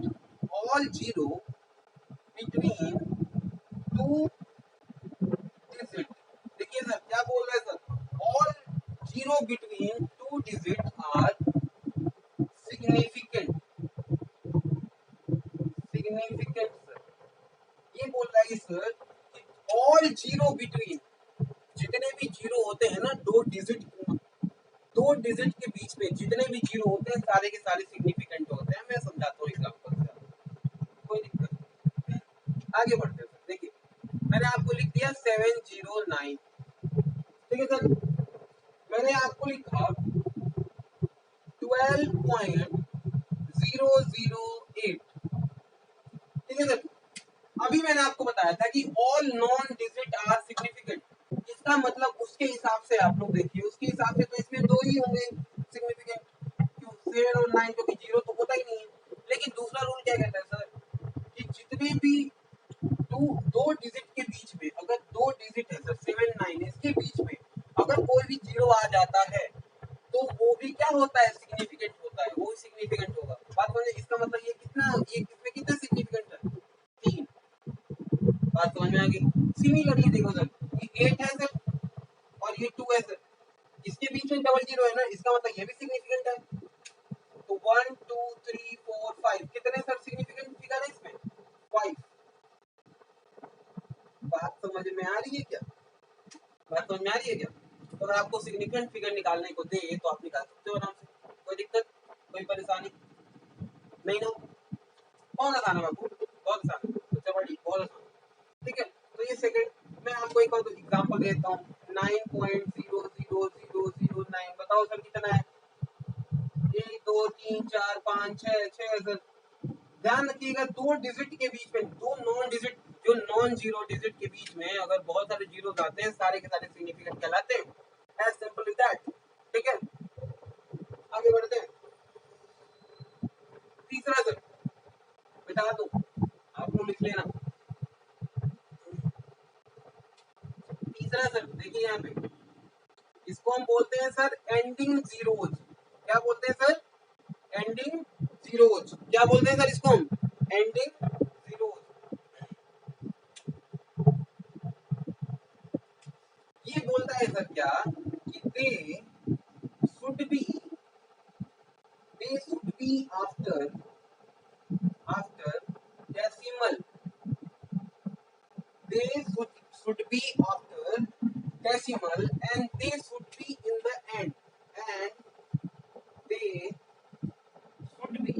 all zero between two digit. देखिए सर क्या बोल रहा है sir, all zero between two digit are significant, significant sir. ये बोल रहा है सर कि ऑल जीरो बिटवीन, जितने भी जीरो होते हैं ना, दो डिजिट के बीच में जितने भी जीरो होते हैं, सारे के सारे सिग्निफिकेंट होते हैं। मैं समझाता हूँ एग्जांपल से, कोई दिक्कत नहीं। आगे बढ़ते हैं सर। देखिए मैंने आपको लिख दिया 709, ठीक है सर। मैंने आपको लिखा 12.008, ठीक है सर। अभी मैंने आपको बताया था कि all non digit are significant. इसका मतलब उसके हिसाब से आप लोग देखिए, उसके हिसाब से तो इसमें दो ही होंगे सिग्निफिकेंट, क्यों 7 और 9, क्योंकि जीरो तो होता ही नहीं है। लेकिन दूसरा रूल क्या कहता है सर, कि जितने भी दो डिजिट के बीच में अगर डिजिट है सर 7 9 इसके बीच में अगर कोई भी जीरो आ जाता है तो वो भी क्या होता है, सिग्निफिकेंट होता है, वो भी सिग्निफिकेंट होगा। बात समझे, इसका मतलब ये कितना, ये किसमें कितना सिग्निफिकेंट है, 3। बात समझ में आ गई। सिमिलरली देखो सर, ये 8 है सर और ये 2 है सर, इसके बीच में डबल जीरो है ना, इसका मतलब ये भी सिग्निफिकेंट है। तो 1 2 3 4 5 कितने सर सिग्निफिकेंट फिगर है इसमें, 5। बात समझ में आ रही है क्या, बात समझ में आ रही है क्या? तो अगर आपको सिग्निफिकेंट फिगर निकालने को दे तो आप निकाल सकते हो आराम से, कोई दिक्कत, कोई परेशानी नहीं ना। बहुत आसान है बाबू, बहुत आसान है, सबसे बड़ी बहुत आसान। ठीक है, तो ये सेकंड मैं आपको एक और एग्जांपल देता हूँ। 9.00009 बताओ सर कितना है, 1 2 3 4 5 6 6 सर। ध्यान रखिएगा, दो डिजिट के बीच में, दो नॉन डिजिट, जो नॉन जीरो डिजिट के बीच में अगर बहुत सारे जीरो आते हैं, सारे के सारे सिग्निफिकेंट कहलाते हैं। As simple as that. ठीक है, आगे बढ़ते हैं। तीसरा सर बता दो, आप लोग लिख लेना। तीसरा सर देखिए यहाँ पे, इसको हम बोलते हैं सर एंडिंग जीरोज। क्या बोलते हैं सर, एंडिंग जीरोज। क्या बोलते हैं सर इसको हम, एंडिंग जीरोज। ये बोलता है सर क्या कि should be they should be after decimal, they should be after decimal and they should be in the end, and they should be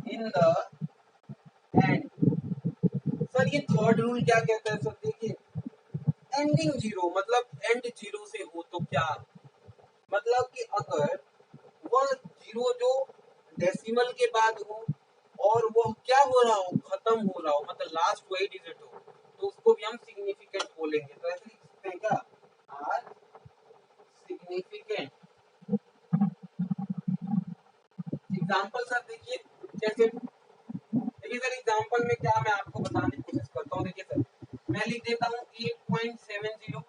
in the end। Sir ये third rule क्या कहता है sir, देखिए ending zero मतलब and zero से हो तो क्या, मतलब कि अगर वह जीरो जो डेसिमल के बाद हो और वो क्या हो रहा हो, खत्म हो रहा हो, मतलब लास्ट वही डिजिट हो, तो उसको भी हम सिग्निफिकेंट बोलेंगे। तो ऐसे लिख सकते हैं क्या, आर सिग्निफिकेंट। एग्जांपल सर देखिए कैसे, देखिए सर एग्जांपल में क्या मैं आपको बताने की कोशिश करता हूँ। देखिए सर मैं लिख देता हूँ 8.70,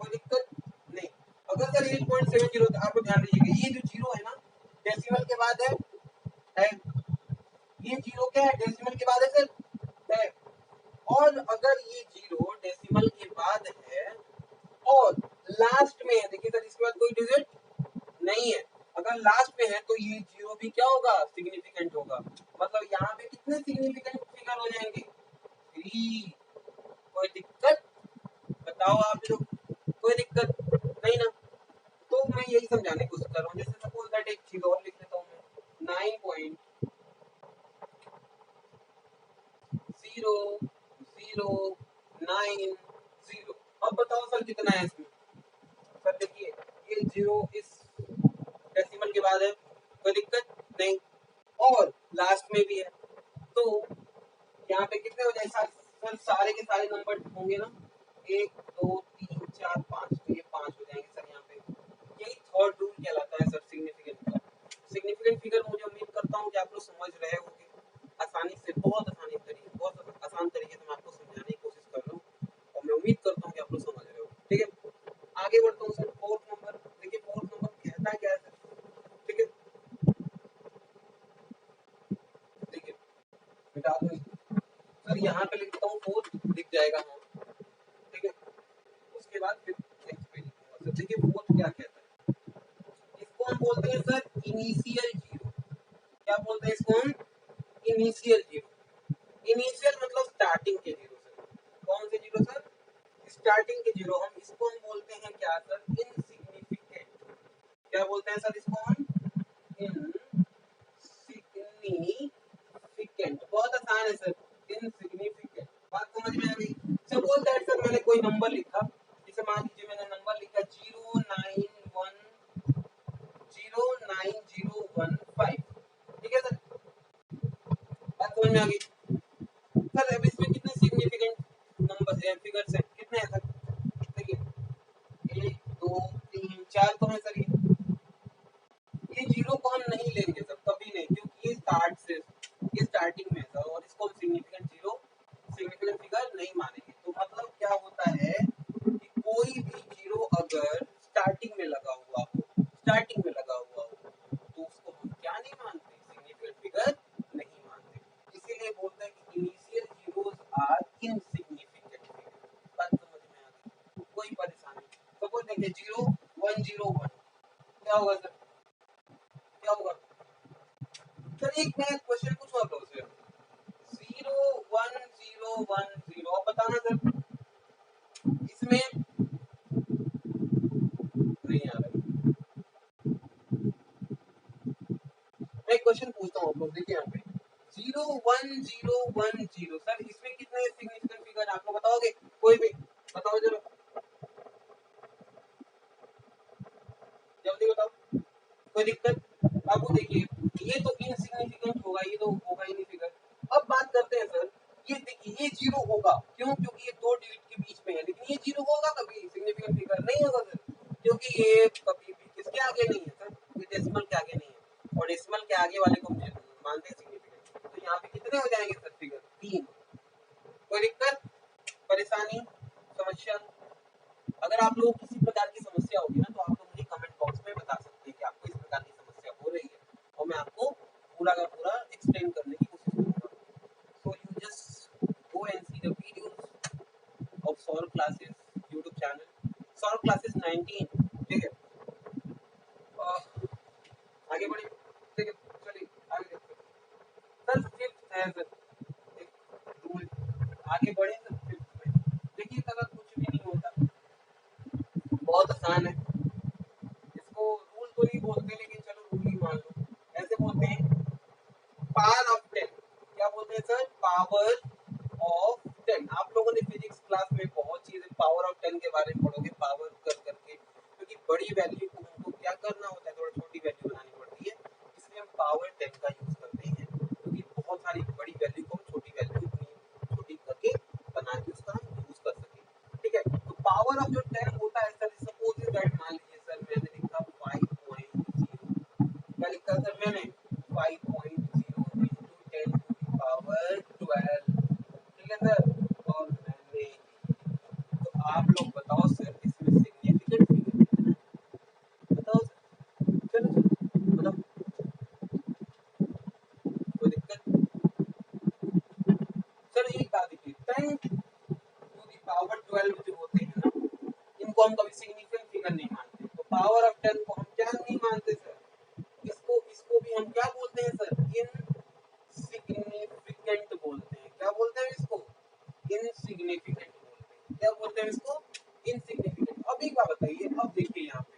कोई दिक्कत नहीं। अगर सर 8.70 तो आपको ध्यान दीजिएगा, ये जो जीरो है ना डेसिमल के बाद है, ये जीरो क्या है, डेसिमल के बाद है सर, है। और अगर ये जीरो डेसिमल के बाद है और लास्ट में है, देखिए सर इसके बाद कोई डिजिट नहीं है, अगर लास्ट में है तो ये जीरो भी क्या होगा, सिग्निफिकेंट होगा। मतलब यहाँ पे कितने सिग्निफिकेंट फिगर हो जाएंगे, 3। कोई दिक्कत बताओ आप लोग, कोई दिक्कत नहीं ना। तो मैं यही समझाने की कोशिश कर रहा हूँ। जैसे सपोज दैट एक चीज और लिख लेता हूँ मैं, 9.0090। अब बताओ सर कितना है इसमें, सर देखिए ये जीरो इस डेसिमल के बाद है, कोई दिक्कत नहीं, और लास्ट में भी है, तो यहाँ पे कितने हो जाए सर, सारे के सारे नंबर होंगे ना, 1 2 3 4 5, तो ये 5 हो जाएंगे सर यहाँ पे। यही थर्ड रूल कहलाता है सर सिग्निफिकेंट का। सिग्निफिकेंट फिगर मुझे उम्मीद करता हूँ कि आप लोग समझ रहे होंगे, आसानी से, बहुत आसानी तरीके, बहुत आसान तरीके से मैं आपको समझाने की कोशिश कर रहा हूँ और मैं उम्मीद करता हूँ कि आप लोग समझ रहे हो। ठीक है, आगे बढ़ता हूँ सर। फोर्थ नंबर देखिए, फोर्थ नंबर कहता क्या है सर, ठीक है, देखिए मिटा दो इसको। सर यहाँ पे लिखता हूँ फोर्थ, दिख जाएगा हाँ, ठीक है। उसके बाद फिर नेक्स्ट पे लिखूंगा सर। देखिए फोर्थ क्या कहता है, इसको हम बोलते हैं सर इनिशियल जीरो। क्या बोलते हैं इसको हम, इनिशियल जीरो। इनिशियल मतलब स्टार्टिंग के जीरो सर। कौन से जीरो सर, स्टार्टिंग के जीरो। हम इसको हम बोलते हैं क्या सर, इनसिग्निफिकेंट। क्या बोलते हैं सर इसको हम, इनसिग्निफिकेंट। बहुत आसान है सर, इनसिग्निफिकेंट। बात समझ में आ गई। सपोज दैट सर मैंने कोई नंबर लिखा, जैसे मान लीजिए मैंने नंबर लिखा 091 ठीक है सर। बात समझ में आ गई सर। अब इसमें कितने सिग्निफिकेंट नंबर है, फिगर्स हैं, कितने हैं सर, देखिए 1 2 3 4 तो है सर। ये जीरो को हम नहीं लेंगे सर, कभी नहीं, क्योंकि ये स्टार्ट से, ये स्टार्टिंग में है सर, और इसको हम सिग्निफिकेंट जीरो क्या होगा सर, क्या होगा सर? एक मैं क्वेश्चन पूछूं आप लोगों से, 0 1 0 1 0, आप बताना सर इसमें नहीं आ रहा। मैं क्वेश्चन पूछता हूँ आप लोग, देखिए यहाँ पे 0 1 0 1 0, सर इसमें कितने सिग्निफिकेंट फिगर आप लोग बताओगे? कोई भी बताओ जरा, जल्दी बताओ, कोई दिक्कत? बाबू देखिए, ये तो इनसिग्निफिकेंट होगा, ये तो होगा ही नहीं फिगर। अब बात करते हैं सर, ये देखिए ये जीरो होगा, क्यों? क्योंकि ये दो डिजिट के बीच में है, लेकिन ये जीरो होगा कभी सिग्निफिकेंट फिगर नहीं होगा सर, क्योंकि ये कभी भी किसके आगे नहीं है सर, ये डेसिमल के आगे नहीं है, और डेसिमल के आगे वाले को मानते हैं सिग्निफिकेंट। तो यहाँ पे कितने हो जाएंगे सर फिगर? 3। कोई दिक्कत, परेशानी, समस्या? अगर आप लोगों को किसी प्रकार की समस्या होगी ना, तो आप लोग मुझे कमेंट बॉक्स में बता सकते हैं कि आपको इस प्रकार की समस्या हो रही है, और मैं आपको पूरा का पूरा एक्सप्लेन करने की कोशिश करूंगा। So you just go and see the videos of solve classes YouTube channel, solve classes 19, ठीक है? आगे बढ़िए, ठीक है, चलिए आगे देखते हैं सर। फिफ्थ है सर एक रूल, आगे बढ़े सर। फिफ्थ में देखिए सर, कुछ भी नहीं होता, बहुत आसान है। इसको रूल तो नहीं बोलते, लेकिन चलो रूल ही मान लो। ऐसे बोलते हैं पावर ऑफ 10, क्या बोलते हैं सर? Power of 10। आप लोगों ने फिजिक्स क्लास में बहुत चीजें पावर ऑफ 10 के बारे में पढ़ोगे, पावर कर करके, क्योंकि बड़ी वैल्यू को हमको क्या करना होता है, थोड़ा छोटी वैल्यू बनानी पड़ती है, इसलिए हम पावर 10 का यूज करते हैं, क्योंकि बहुत सारी बड़ी वैल्यू को हम छोटी वैल्यू इतनी छोटी करके बना के उसका हम यूज कर सके, ठीक है? तो पावर ऑफ जो 10 होता है सर, सपोज दैट मान लीजिए सर मैंने लिखा 5.0, क्या लिखा सर मैंने? 5.0 into 10 to the power 12, ठीक है सर? और मैंने, तो आप लोग बताओ सर इसमें सिग्निफिकेंट फिगर कितना है? बताओ सर, चलो चलो बताओ, कोई दिक्कत? सर एक बात देखिए, 10 to the power 12 जो होते हैं ना, इनको हम कभी सिग्निफिकेंट फिगर नहीं मानते। तो पावर ऑफ 10 को हम क्या नहीं मानते सर? इसको इसको भी हम क्या बोलते हैं सर? इनसिग्निफिकेंट बोलते हैं। क्या बोलते हैं इसको? इनसिग्निफिकेंट बोलते हैं। क्या बोलते हैं इसको? इनसिग्निफिकेंट। अब एक बात बताइए, अब देखिए यहाँ पे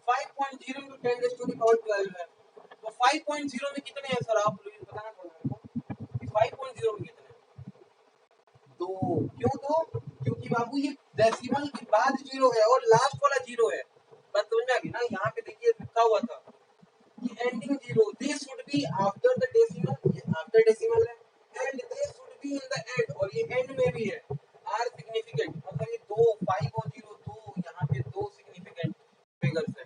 5.0 into 10 raised to the power 12 है, तो 5.0 में कितने हैं सर? आप लोग बताना पड़ेगा मेरे को कि 5.0 में कितने हैं? 2। क्यों 2? क्योंकि बाबू ये डेसिमल के बाद जीरो है और लास्ट वाला जीरो है। बात समझ में आ गई ना? यहाँ पे देखिए लिखा हुआ था ending zero, this should be after the decimal, ये after decimal है, and they should be in the end, और ये end में भी है, are significant, मतलब ये दो 5 और 0 दो, यहाँ पे दो significant figures है।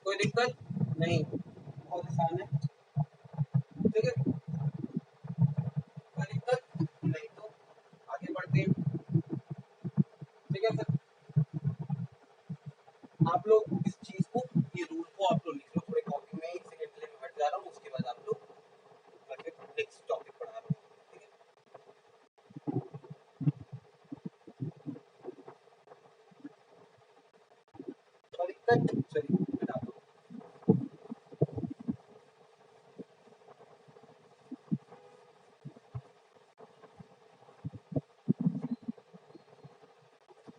कोई दिक्कत नहीं, बहुत आसान है, ठीक है? कोई दिक्कत नहीं, तो आगे बढ़ते हैं, ठीक है सर? आप लोग इस चीज को, ये रूल को आप लोग लिख लो थोड़े कॉपी में, एक सेकंड के लिए मैं हट जा रहा हूँ, उसके बाद आप लोग नेक्स्ट टॉपिक पढ़ा रहा हूँ, ठीक है? कोई दिक्कत? चलिए बता दो।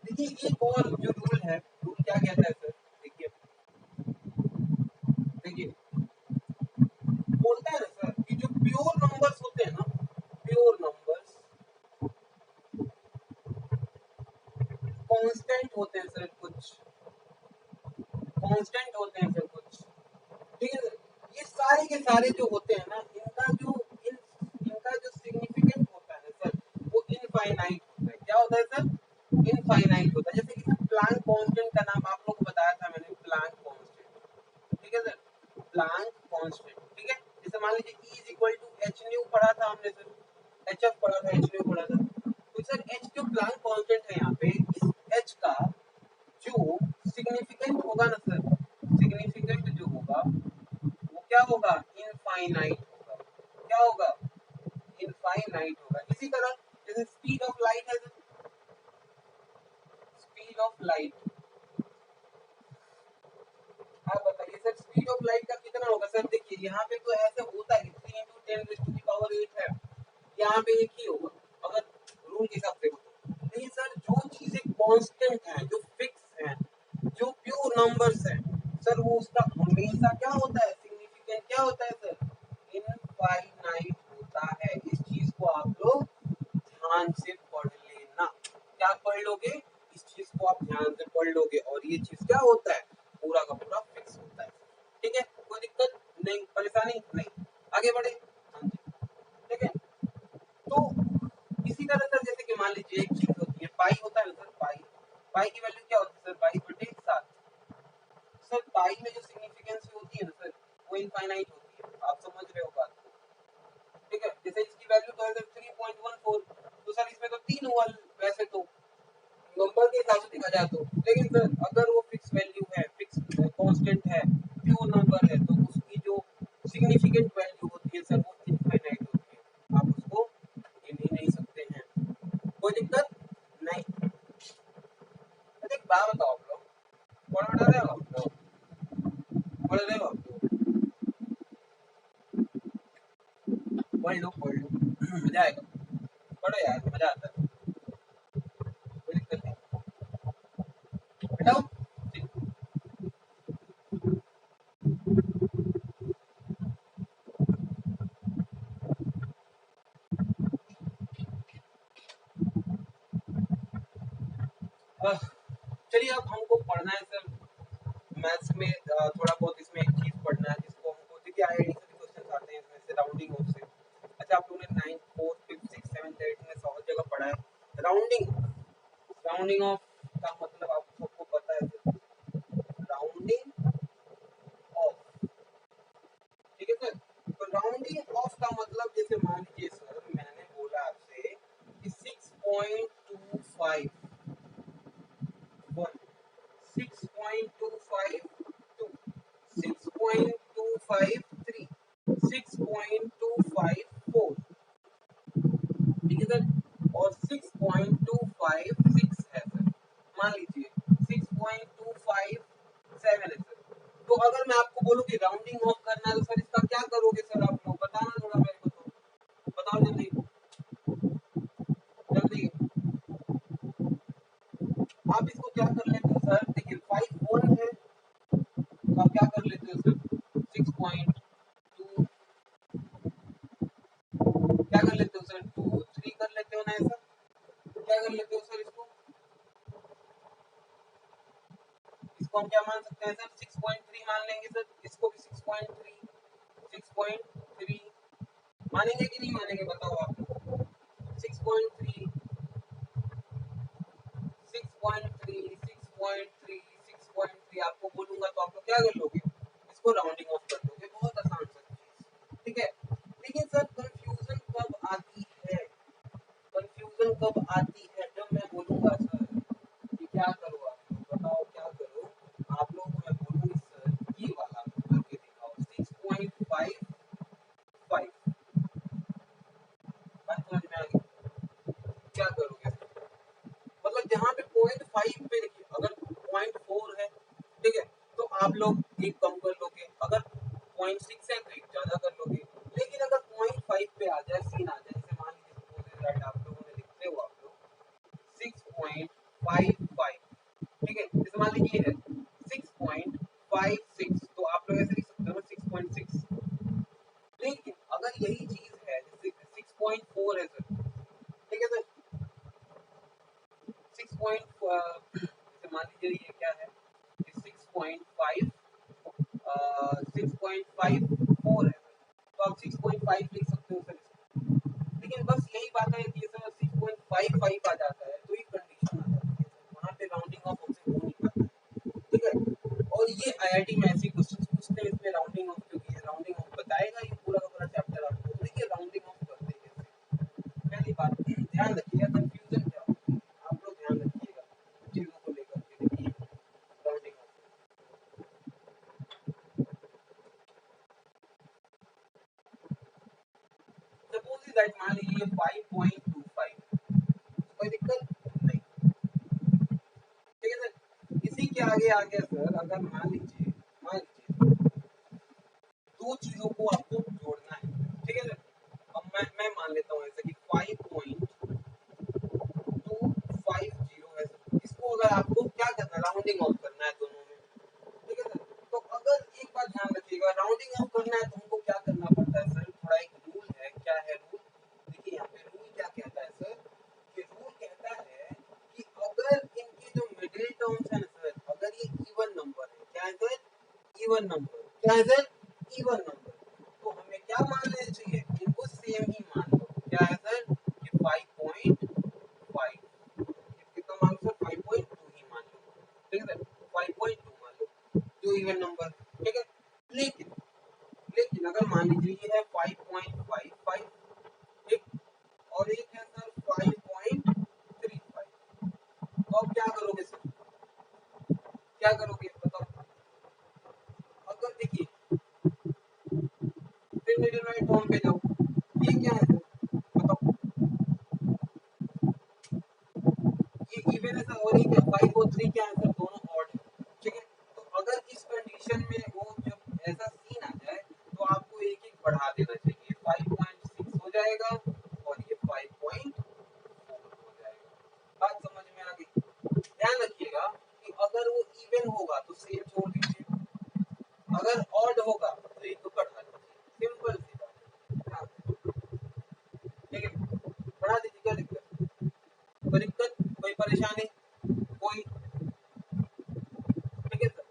देखिए एक और जो रूल है, रूल क्या कहता है सर? देखिए देखिए, बोलता है ना सर कि जो प्योर नंबर्स होते हैं ना, प्योर नंबर्स कांस्टेंट होते हैं सर, कुछ कांस्टेंट होते हैं सर कुछ, ठीक है सर? ये सारे के सारे जो होते हैं ना, इनका जो सिग्निफिकेंट होता है ना सर, वो इनफाइनाइट होता है। क्या होता है सर? इनफाइनाइट होता है। जैसे कि प्लैंक कांस्टेंट का नाम आप लोगों को बताया था मैंने, प्लैंक कांस्टेंट, ठीक है सर? प्लैंक कांस्टेंट, ठीक है? जैसे मान लीजिए E is equal to H nu पढ़ा था हमने सर, एच एफ पढ़ा था, एच न्यू पढ़ा था, तो सर एच जो प्लैंक कांस्टेंट है यहाँ पे, इस एच का जो सिग्निफिकेंट होगा ना सर, सिग्निफिकेंट जो होगा वो क्या होगा? इनफाइनाइट होगा। क्या होगा? इनफाइनाइट होगा। इसी तरह जैसे स्पीड ऑफ लाइट है, speed of light, speed of light का कितना होगा सर? देखिए यहाँ पे तो ऐसे होता है 3 × 10⁸ है, यहाँ पे एक ही होगा अगर रूल के हिसाब से हो तो। नहीं सर, जो चीजें कांस्टेंट हैं, जो फिक्स हैं, जो प्योर नंबर्स हैं सर, वो उसका हमेशा क्या होता है, सिग्निफिकेंट क्या होता है सर, इनफाइनाइट होता है। इस चीज को आप लोग ध्यान से पढ़ लेना। क्या पढ़ लोगे? इस चीज को आप ध्यान से पढ़ लोगे और ये चीज क्या होता है, पूरा का पूरा फिक्स होता है। ठीक है, कोई दिक्कत नहीं, परेशानी नहीं, आगे बढ़े। हाँ जी, ठीक है। तो इसी तरह सर जैसे कि मान लीजिए एक चीज होती है पाई, होता है ना सर, पाई। पाई की वैल्यू क्या होती है सर? 22/7। सर पाई में जो सिग्निफिकेंस होती है ना सर, वो इनफाइनाइट होती है। आप समझ रहे हो बात को? ठीक है, जैसे इसकी वैल्यू तो है सर 3.14, तो सर इसमें तो 3 हुआ वैसे तो नंबर के हिसाब से देखा जाए तो। लेकिन सर अगर वो फिक्स वैल्यू है, फिक्स कांस्टेंट है, प्योर नंबर है, तो उसकी जो सिग्निफिकेंट वैल्यू होती है सर, वो इनफाइनाइट होती है। आप उसको गिन ही नहीं सकते हैं। कोई दिक्कत नहीं। एक बात बताओ आप लोग, पढ़ रहे हो आप लोग? पढ़ रहे हो आप लोग? पढ़ लो मजा आएगा। पढ़ो यार, मजा आता है। कोई दिक्कत नहीं, बताओ। चलिए अब हमको पढ़ना है सर मैथ्स में थोड़ा बहुत इसमें एक चीज पढ़ना है जिसको हमको, देखिए आईआईटी से भी क्वेश्चन आते हैं इसमें से, राउंडिंग ऑफ से। अच्छा आप लोगों ने 9, 4, 5, 6, 7, 8 में बहुत जगह पढ़ा है राउंडिंग। राउंडिंग ऑफ का मतलब आप सबको पता है सर, राउंडिंग ऑफ। ठीक है सर, तो राउंडिंग ऑफ का मतलब जैसे मान लीजिए सर मैंने बोला आपसे कि 6.25 1, 6.252, 6.253, 6.254, ठीक है सर, और 6.256 है सर। मान लीजिए 6.257 है सर। तो अगर मैं आपको बोलूं कि राउंडिंग ऑफ करना है तो सर इसका क्या करोगे सर? आप लोग बताना थोड़ा मेरे को, तो बताओ जल्दी जल्दी। आप इसको क्या कर लेते हो सर? देखिए 5 1 है, तो आप क्या कर लेते हो सर? 6.2 क्या कर लेते हो सर? 2 3 कर लेते हो ना ऐसा? क्या कर लेते हो सर इसको? इसको हम क्या मान सकते हैं सर? 6.3 मान लेंगे सर। इसको भी 6.3, 6.3 मानेंगे कि नहीं मानेंगे? बताओ आप लोग। 6.3, 6.3, 6.3, 6.3 आपको बोलूंगा तो आप लोग क्या कर लोगे? इसको राउंडिंग ऑफ कर दोगे। बहुत आसान सा चीज, ठीक है। लेकिन सर कंफ्यूजन कब आती है? कंफ्यूजन कब आती है? जब मैं बोलूंगा सर कि क्या करो, आप लोग बताओ क्या करो? आप लोग को मैं बोलूंगी सर ये वाला करके दिखाओ 6.55, बात समझ में आ गई? क्या करोगे? मतलब जहाँ पे 0.5 पे देखिए, अगर 0.4 है ठीक है तो आप लोग एक कम कर लोगे, अगर 0.6 है तो एक ज्यादा कर लोगे। लेकिन अगर 0.5 पे आ जाए, सीन आ जाए, जैसे मान लीजिए सपोज दैट आप लोगों ने लिखते हो आप लोग 6.55, ठीक है, जैसे मान लीजिए है 6.56, तो आप लोग ऐसे लिख सकते हो 6.6। लेकिन अगर यही चीज है जैसे 6.4 है सर, ठीक है सर, 6 जैसे मान लीजिए ये क्या है, 6.5 6.54 है, तो आप 6.5 लिख सकते हो सर इसको। लेकिन बस यही बात है कि सर 6.55 आ जाता है तो एक कंडीशन आ जाती है, वहाँ पे राउंडिंग ऑफ हमसे हो नहीं पाता है, ठीक है। और ये आईआईटी में ऐसे क्वेश्चन पूछते हैं इसमें राउंडिंग ऑफ, क्योंकि राउंडिंग ऑफ बताएगा ये पूरा का पूरा चैप्टर आपको। देखिए राउंडिंग ऑफ करते कैसे, पहली बात ध्यान रखिएगा, कंफ्यूजन क्या होती है आप लोग ध्यान रखिएगा चीजों को लेकर के। देखिए राउंडिंग ऑफ, सपोज दैट मान लीजिए 5.25, कोई दिक्कत नहीं, ठीक है सर। इसी के आगे आगे सर अगर मान लीजिए दो चीजों को आपको जोड़ना है, ठीक है सर। अब मैं मान लेता हूँ ऐसे कि 5.250 है सर। इसको अगर आपको क्या करना है, राउंडिंग ऑफ करना है दोनों में, ठीक है सर। तो अगर एक बात ध्यान रखिएगा, राउंडिंग ऑफ करना है तो हमको क्या करना पड़ता है सर, थोड़ा एक रूल है। क्या है रूल? देखिए यहाँ पे रूल क्या कहता है सर, कि रूल कहता है कि अगर इनके जो मिडिल टर्म्स है ना सर, अगर ये इवन नंबर है, क्या है सर, इवन नंबर, क्या है सर, इवन नंबर, तो हमें क्या मान लेना चाहिए, इनको सेम ही मान लो। क्या है सर, ये 5.5, कितना मान लो सर, 5.2 ही मान लो, ठीक है सर, 5.2 मान लो, जो इवन नंबर, ठीक है। लेकिन लेकिन अगर मान लीजिए ये है 5.55, ठीक, और एक है सर 5.35, तो अब क्या करोगे सर, क्या करोगे बताओ। अगर देखिए फिर मिडिल राइट टर्म पे जाओ, ये क्या है सर बताओ, ये इवन है सर, और ये क्या 5 और 3 क्या है सर, दोनों ऑड है, ठीक है। तो अगर इस कंडीशन में वो जब ऐसा सीन आ जाए तो आपको एक एक बढ़ा देना चाहिए, 5.6 हो जाएगा और ये 5.4 हो जाएगा। बात समझ में आ गई? ध्यान रखिएगा कि अगर वो इवन होगा तो सेम छोड़ दीजिए, अगर ऑड होगा तो एक बढ़ा दीजिए, सिंपल सी बात है, ठीक है। बढ़ा दीजिए, क्या दिक्कत, कोई दिक्कत, कोई परेशानी, कोई, ठीक है सर।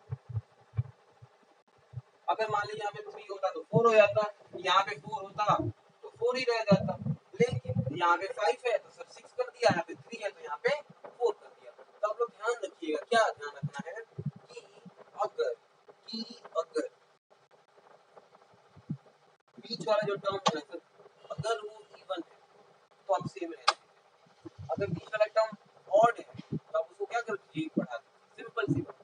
अगर मान लीजिए यहाँ पे 3 होता तो 4 हो जाता, यहाँ पे 4 होता तो 4 ही रह जाता, लेकिन यहाँ पे 5 है तो सर 6 कर दिया, यहाँ पे 3 है तो यहाँ पे 4 कर दिया। तो आप लोग ध्यान रखिएगा, क्या ध्यान रखना है कि अगर अगर बीच वाला जो टर्म है ना सर, अगर वो इवन है तो आप सेम रहना, अगर बीच वाला टर्म ऑड है तो आप उसको क्या कर दीजिए, बढ़ा दीजिए, सिंपल सी बात,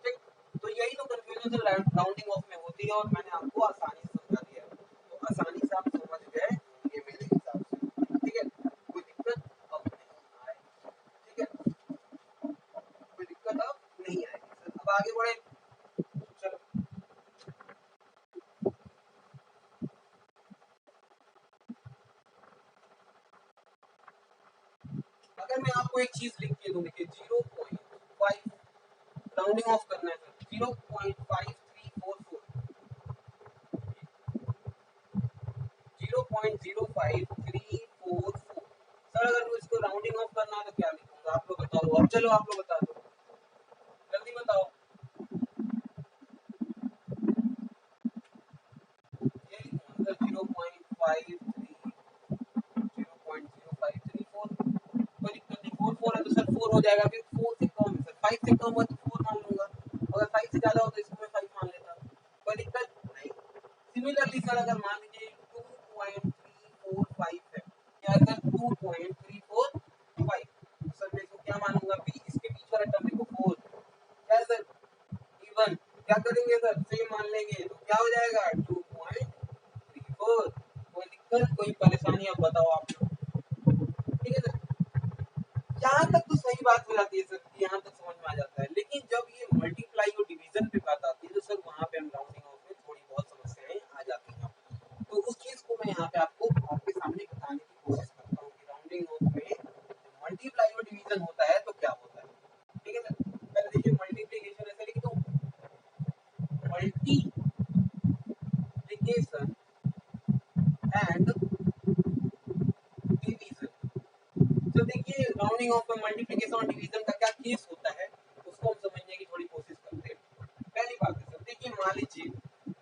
ठीक। तो यही तो कंफ्यूजन सर राउंडिंग ऑफ में होती है, और मैंने आपको आसानी से समझा दिया है, तो आसानी से आप समझ गए ये मेरे हिसाब से, ठीक है। कोई दिक्कत अब नहीं आए, ठीक है, कोई दिक्कत अब नहीं आएगी सर। अब आगे बढ़े, चलो। अगर मैं आपको एक चीज लिख के दूं, देखिए 0.5 राउंडिंग ऑफ करना है सर, 0.5344, 0.05344 सर। अगर मैं इसको राउंडिंग ऑफ करना है तो क्या लिखूंगा, आप लोग बताओ। अब चलो आप लोग बता दो, जल्दी बताओ। ये लिखूंगा सर 0.05344, कोई दिक्कत नहीं, 4 है तो सर 4 हो जाएगा, फिर 4 से कम है सर, 5 से कम हो तो 4 मान लूंगा, अगर 5 से ज्यादा हो तो इसको मैं 5 मान लेता, कोई दिक्कत नहीं। सिमिलरली सर अगर मान लीजिए 2.345 है, क्या सर 2.345, सर मैं इसको क्या मानूंगा, बी, इसके बीच वाला टर्म देखो 4, क्या है सर, इवन, क्या करेंगे सर, सेम मान लेंगे तो क्या हो जाएगा 2.34, कोई दिक्कत कोई परेशानी, अब बताओ आप लोग, ठीक है सर। यहाँ तक तो सही बात हो जाती है सर, यहाँ तक समझ में आ जाता है, लेकिन जब ये मल्टीप्लाई और डिवीजन पे बात आती है तो सर वहाँ पे हम राउंडिंग ऑफ में थोड़ी बहुत समस्याएं आ जाती हैं। तो उस चीज को मैं यहाँ पे आपको आपके सामने बताने की कोशिश करता हूँ कि राउंडिंग ऑफ में मल्टीप्लाई और डिवीजन होता है तो क्या होता है, ठीक है सर। पहले देखिए मल्टीप्लीकेशन ऐसे लिख दो, मल्टीप्लीकेशन एंड डिवीजन। तो देखिए राउंडिंग ऑफ में मल्टीप्लिकेशन और डिवीजन का क्या केस होता है उसको हम समझने की थोड़ी कोशिश करते हैं। पहली बात है सर, देखिए मान लीजिए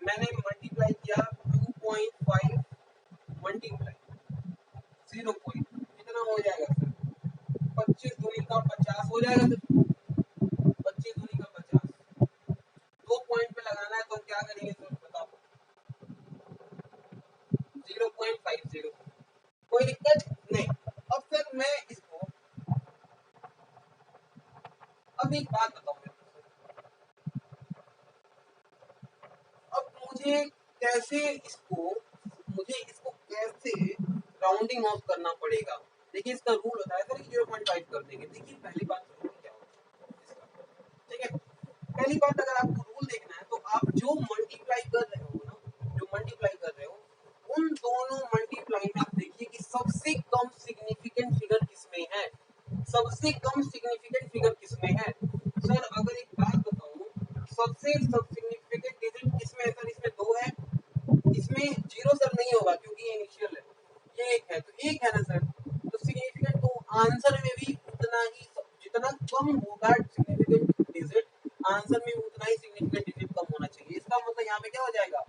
मैंने मल्टीप्लाई किया 2.5 मल्टीप्लाई 0 कितना हो जाएगा सर, 25 दूनी का 50 हो जाएगा सर, 25 दूनी का 50, 2 पे लगाना है तो हम क्या करेंगे सर बताओ, 0.50, कोई दिक्कत नहीं। अब सर मैं इसको, अब एक बात बताओ मेरे को, अब मुझे इसको कैसे राउंडिंग ऑफ करना पड़ेगा। देखिए इसका रूल होता है सर 0.5 कर देंगे। देखिए पहली बात रूल क्या होता है इसका, ठीक है। पहली बात अगर आपको रूल देखना है तो आप जो मल्टीप्लाई कर रहे हो ना, जो मल्टीप्लाई कर रहे हो, उन दोनों मल्टीप्लाई में आप देखिए कि सबसे कम सिग्निफिकेंट फिगर किसमें है, सबसे कम सिग्निफिकेंट फिगर किसमें है। सर अगर एक बात बताऊं, सबसे सब सिग्निफिकेंट डिजिट किसमें है सर, इसमें 2 है, इसमें 0 सर नहीं होगा क्योंकि ये इनिशियल है, ये 1 है, तो 1 है ना सर, तो सिग्निफिकेंट तो आंसर में भी उतना ही, जितना कम होगा सिग्निफिकेंट डिजिट, आंसर में उतना ही सिग्निफिकेंट डिजिट कम होना चाहिए। इसका मतलब यहाँ पे क्या हो जाएगा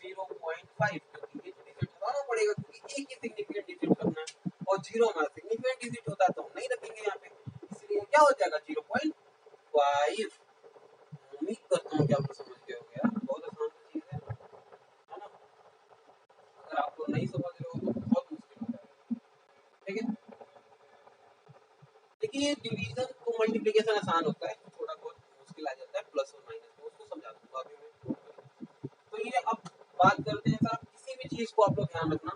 0.5, क्योंकि ये डिजिट हटाना पड़ेगा क्योंकि एक ही सिग्निफिकेंट डिजिट रखना है, और 0 हमारा सिग्निफिकेंट डिजिट होता है तो हम नहीं रखेंगे यहाँ पे, इसलिए क्या हो जाएगा 0.5। उम्मीद करता हूँ कि आपको समझ गए होंगे यार, बहुत आसान चीज है ना। अगर आप लोग नहीं समझ रहे हो तो बहुत मुश्किल हो जाएगा, ठीक है। देखिए डिवीजन तो मल्टीप्लिकेशन आसान होता है, थोड़ा बहुत मुश्किल आ जाता है प्लस और माइनस, तो उसको समझा दूंगा अभी मैं। तो ये अब बात करते हैं सर, किसी भी चीज को आप लोग ध्यान रखना,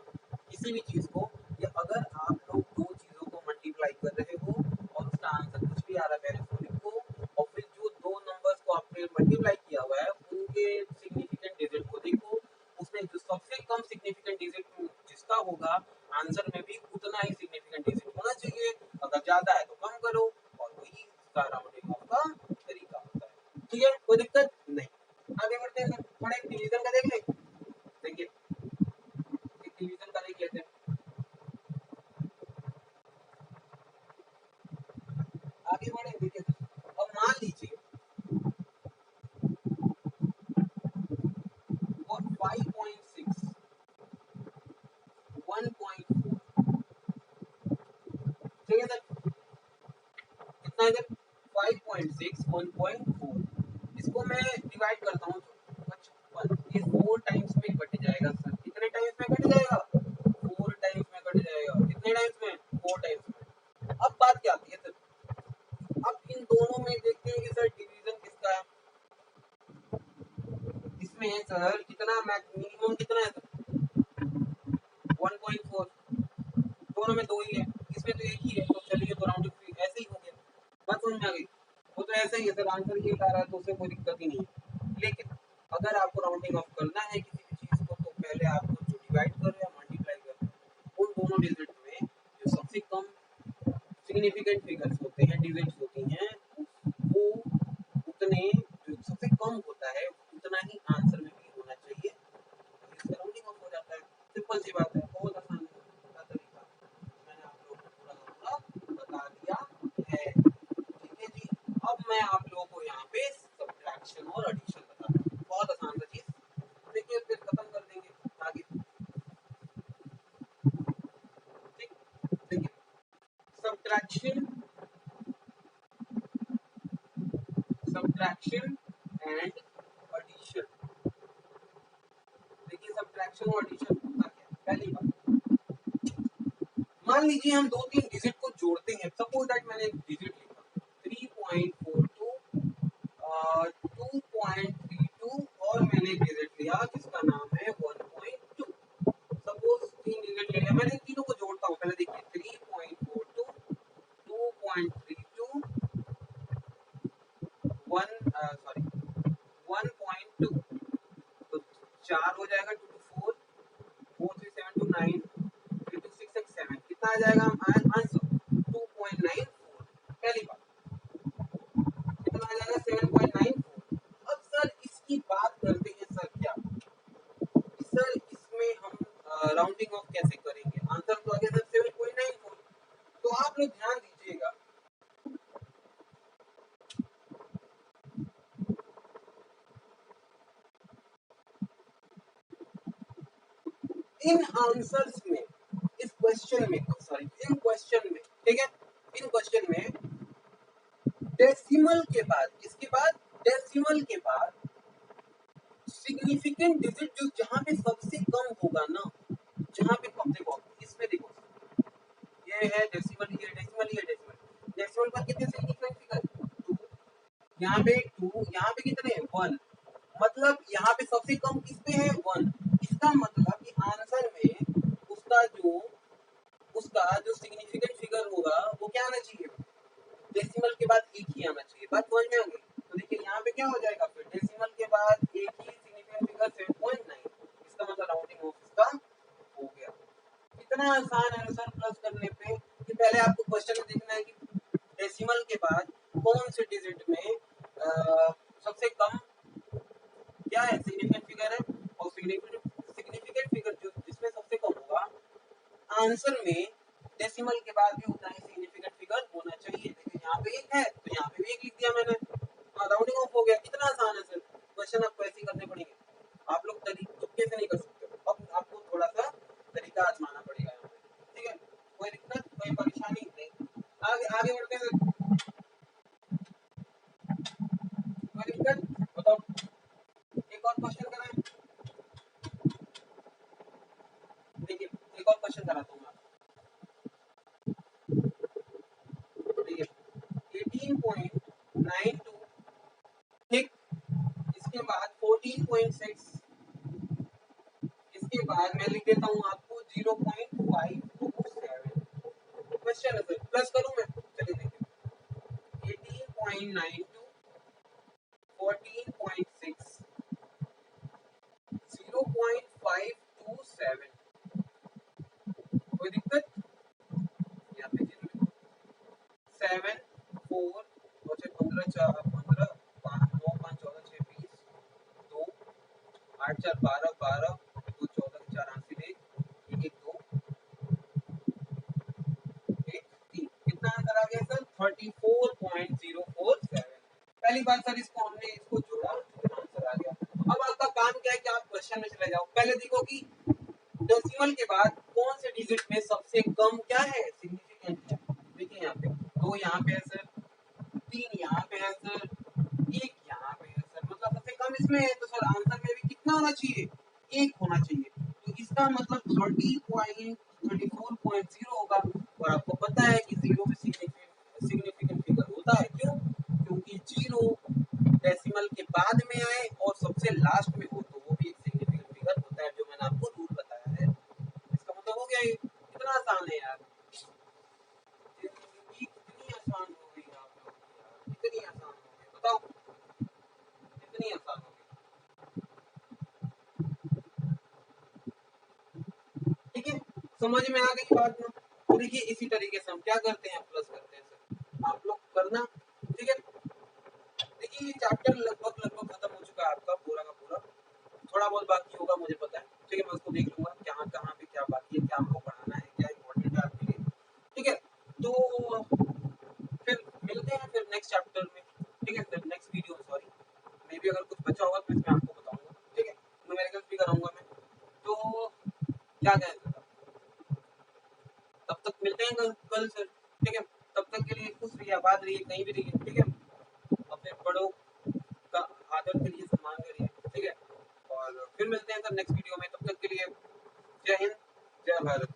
किसी भी चीज को, या अगर आप लोग दो चीजों को मल्टीप्लाई कर रहे हो और उसका आंसर कुछ भी आ रहा है पहले उसको लिखो, और फिर जो दो नंबर्स को आपने मल्टीप्लाई किया हुआ है उनके सिग्निफिकेंट डिजिट को देखो, उसमें जो सबसे कम सिग्निफिकेंट डिजिट जिसका होगा, आंसर में भी उतना ही सिग्निफिकेंट डिजिट होना चाहिए, अगर ज्यादा है तो कम करो, और वही इसका राउंडिंग ऑफ का तरीका होता है, ठीक है, कोई दिक्कत नहीं। आगे बढ़ते हैं, थोड़ा एक डिवीजन का देख लें, देखिए एक डिवीजन का देख लेते हैं, आगे बढ़े देखिए। अब मान लीजिए 5.6 1.4, ठीक है सर, कितना है सर 5.6 1.4, इसको मैं डिवाइड करता हूँ, अच्छा 1, ये 4 टाइम्स में कट जाएगा सर, कितने टाइम्स में कट जाएगा 4 टाइम्स में कट जाएगा, कितने टाइम्स में 4 टाइम्स में। अब बात क्या आती है सर, अब इन दोनों में देखते हैं कि सर डिवीजन किसका है, इसमें है सर कितना, मिनिमम कितना है सर 1.4, दोनों में 2 ही है, इसमें तो एक ही है, तो चलिए तो राउंडिंग ऐसे ही हो गया, बात समझ में आ गई। वो तो ऐसे ही है सर, आंसर ये आ रहा है तो उससे कोई दिक्कत ही नहीं है, लेकिन अगर आपको राउंडिंग ऑफ करना है किसी भी चीज को, तो पहले आपको जो डिवाइड कर या मल्टीप्लाई कर उन दोनों डिजिट में जो सबसे कम सिग्निफिकेंट फिगर्स होते हैं, डिजिट्स होती हैं, वो उतने, जो सबसे कम होता है उतना ही आंसर में भी होना चाहिए, इसका राउंडिंग ऑफ हो जाता है, सिंपल सी बात है, बहुत आसान का तरीका मैंने आप लोगों को पूरा बता दिया है, ठीक है जी। अब मैं आप लोगों को यहाँ पे सब्ट्रैक्शन और एडिशन बताता हूँ, बहुत आसान सा चीज, देखिए फिर खत्म कर देंगे आगे, ठीक। देखिए सब्ट्रैक्शन, सब्ट्रैक्शन एंड एडिशन, देखिए सब्ट्रैक्शन और एडिशन होता क्या है। पहली बात, मान लीजिए हम दो तीन डिजिट को जोड़ते हैं, सपोज दैट मैंने एक डिजिट लिखा 3.42 2.32 और मैंने एक डिजिट लिया जिसका नाम है 1.2, सपोज तीन डिजिट ले लिया मैंने, तीनों को जोड़ता हूँ, पहले देखिए 3.42 2.32 1.2, तो 4 हो जाएगा, 2 to 4, 4 3 7 to 9, 3 to 6 6 7, कितना आ जाएगा आंसर 2.94, पहली बात कितना आ जाएगा 7.94। अब सर इसकी बात करते हैं सर, क्या सर इसमें हम राउंडिंग ऑफ कैसे करेंगे, आंसर तो आ गया सर 7.94, तो आप लोग ध्यान दीजिएगा, इन आंसर्स में, इस क्वेश्चन में, सॉरी इन क्वेश्चन में, ठीक है, इन क्वेश्चन में डेसिमल के बाद, इसके बाद डेसिमल के बाद सिग्निफिकेंट डिजिट जो जहां पे सबसे कम होगा ना, जहां पे कम, देखो इसमें देखो ये है डेसिमल, ये डेसिमल, ये डेसिमल, डेसिमल पर कितने सिग्निफिकेंट फिगर 2, यहाँ पे 2, यहाँ पे कितने 1, मतलब यहाँ पे सबसे कम किस पे है 1, इसका मतलब कि आंसर में उसका जो सिग्निफिकेंट फिगर होगा वो क्या आना चाहिए, डेसिमल के बाद एक ही आना चाहिए, बात समझ में आ गई। तो देखिए यहाँ पे क्या हो जाएगा, फिर डेसिमल के बाद इतना आसान है सर प्लस करने पे कि पहले आपको क्वेश्चन में देखना है कि डेसिमल के बाद कौन से डिजिट में सबसे कम क्या है, सिग्निफिकेंट फिगर है, और सिग्निफिकेंट फिगर जो जिसमें सबसे कम होगा आंसर में डेसिमल के बाद भी उतना ही सिग्निफिकेंट फिगर होना चाहिए। देखिए यहाँ पे एक है तो यहाँ पे भी एक लिख दिया मैंने, राउंडिंग ऑफ हो गया। कितना आसान है सर, क्वेश्चन आपको ऐसे ही करने पड़ेंगे, आप लोग तुक्के से नहीं कर सकते, अब आपको थोड़ा सा तरीका आजमाना पड़ेगा यहाँ पे, ठीक है। कोई दिक्कत कोई परेशानी नहीं, आगे आगे बढ़ते हैं। कोई दिक्कत बताओ, एक और क्वेश्चन करें। देखिए एक और क्वेश्चन कराता हूँ मैं, देखिए 18.92 ठीक, इसके बाद 14.6, इसके बाद मैं लिख देता हूँ आपको 0.527। क्वेश्चन है सर, प्लस करूँ मैं, चलिए देखिए 18.92 14.6 0.527, कोई दिक्कत यहाँ पे 7 4 और 15 4 15 5 9 5 14 6 20 2 8 4 12 12 2 14 4 8 1 1 2 1 3, कितना आंसर आ गया सर 34.047। पहली बात सर इसको हमने इसको जोड़ा, आंसर आ गया। अब आपका काम क्या है कि आप क्वेश्चन में चले जाओ, पहले देखो कि डेसिमल के बाद कौन से डिजिट में सबसे कम क्या है, सिग्निफिकेंट है। देखिए यहाँ पे 2 यहाँ पे है सर, 3 यहाँ पे है सर, 1 यहाँ पे है सर, मतलब सबसे कम इसमें है, तो सर आंसर में भी कितना होना चाहिए, 1 होना चाहिए। तो इसका मतलब 30.34.0 होगा, और आपको पता है कि 0 में सिग्निफिकेंट फिगर होता है, क्यों, क्योंकि 0 डेसिमल के बाद में आए और सबसे लास्ट में हो तो वो भी एक सिग्निफिकेंट फिगर होता है, जो मैंने आपको रूल बताया है। इसका मतलब हो गया ये, कितना आसान है यार, जिंदगी कितनी आसान हो गई आप लोग की यार, कितनी आसान हो गई बताओ, कितनी आसान हो गई। ठीक है, समझ में आ गई बात ना। तो देखिए इसी तरीके से हम क्या करते हैं, प्लस करते हैं सर, आप लोग करना, ठीक है। देखिए ये चैप्टर लगभग लगभग खत्म हो चुका है आपका पूरा का पूरा, थोड़ा बहुत बाकी होगा मुझे पता है, ठीक है। मैं उसको देख लूंगा कहाँ कहाँ पे क्या बाकी है, क्या आपको पढ़ाना है, क्या इम्पोर्टेंट है आपके लिए, ठीक है। तो फिर मिलते हैं फिर नेक्स्ट चैप्टर में, ठीक है, फिर नेक्स्ट वीडियो सॉरी, मे भी अगर कुछ बचा होगा तो इसमें आपको बताऊंगा, ठीक है। न्यूमेरिकल भी कराऊंगा मैं, तो क्या कहें, तब तक मिलते हैं कल सर, ठीक है। तब तक के लिए खुश रहिए, आबाद रहिए, कहीं भी रहिए, ठीक है। अपने बड़ों का आदर करिए, सम्मान करिए, ठीक है। और फिर मिलते हैं सर नेक्स्ट वीडियो में, तब तक के लिए जय हिंद, जय भारत।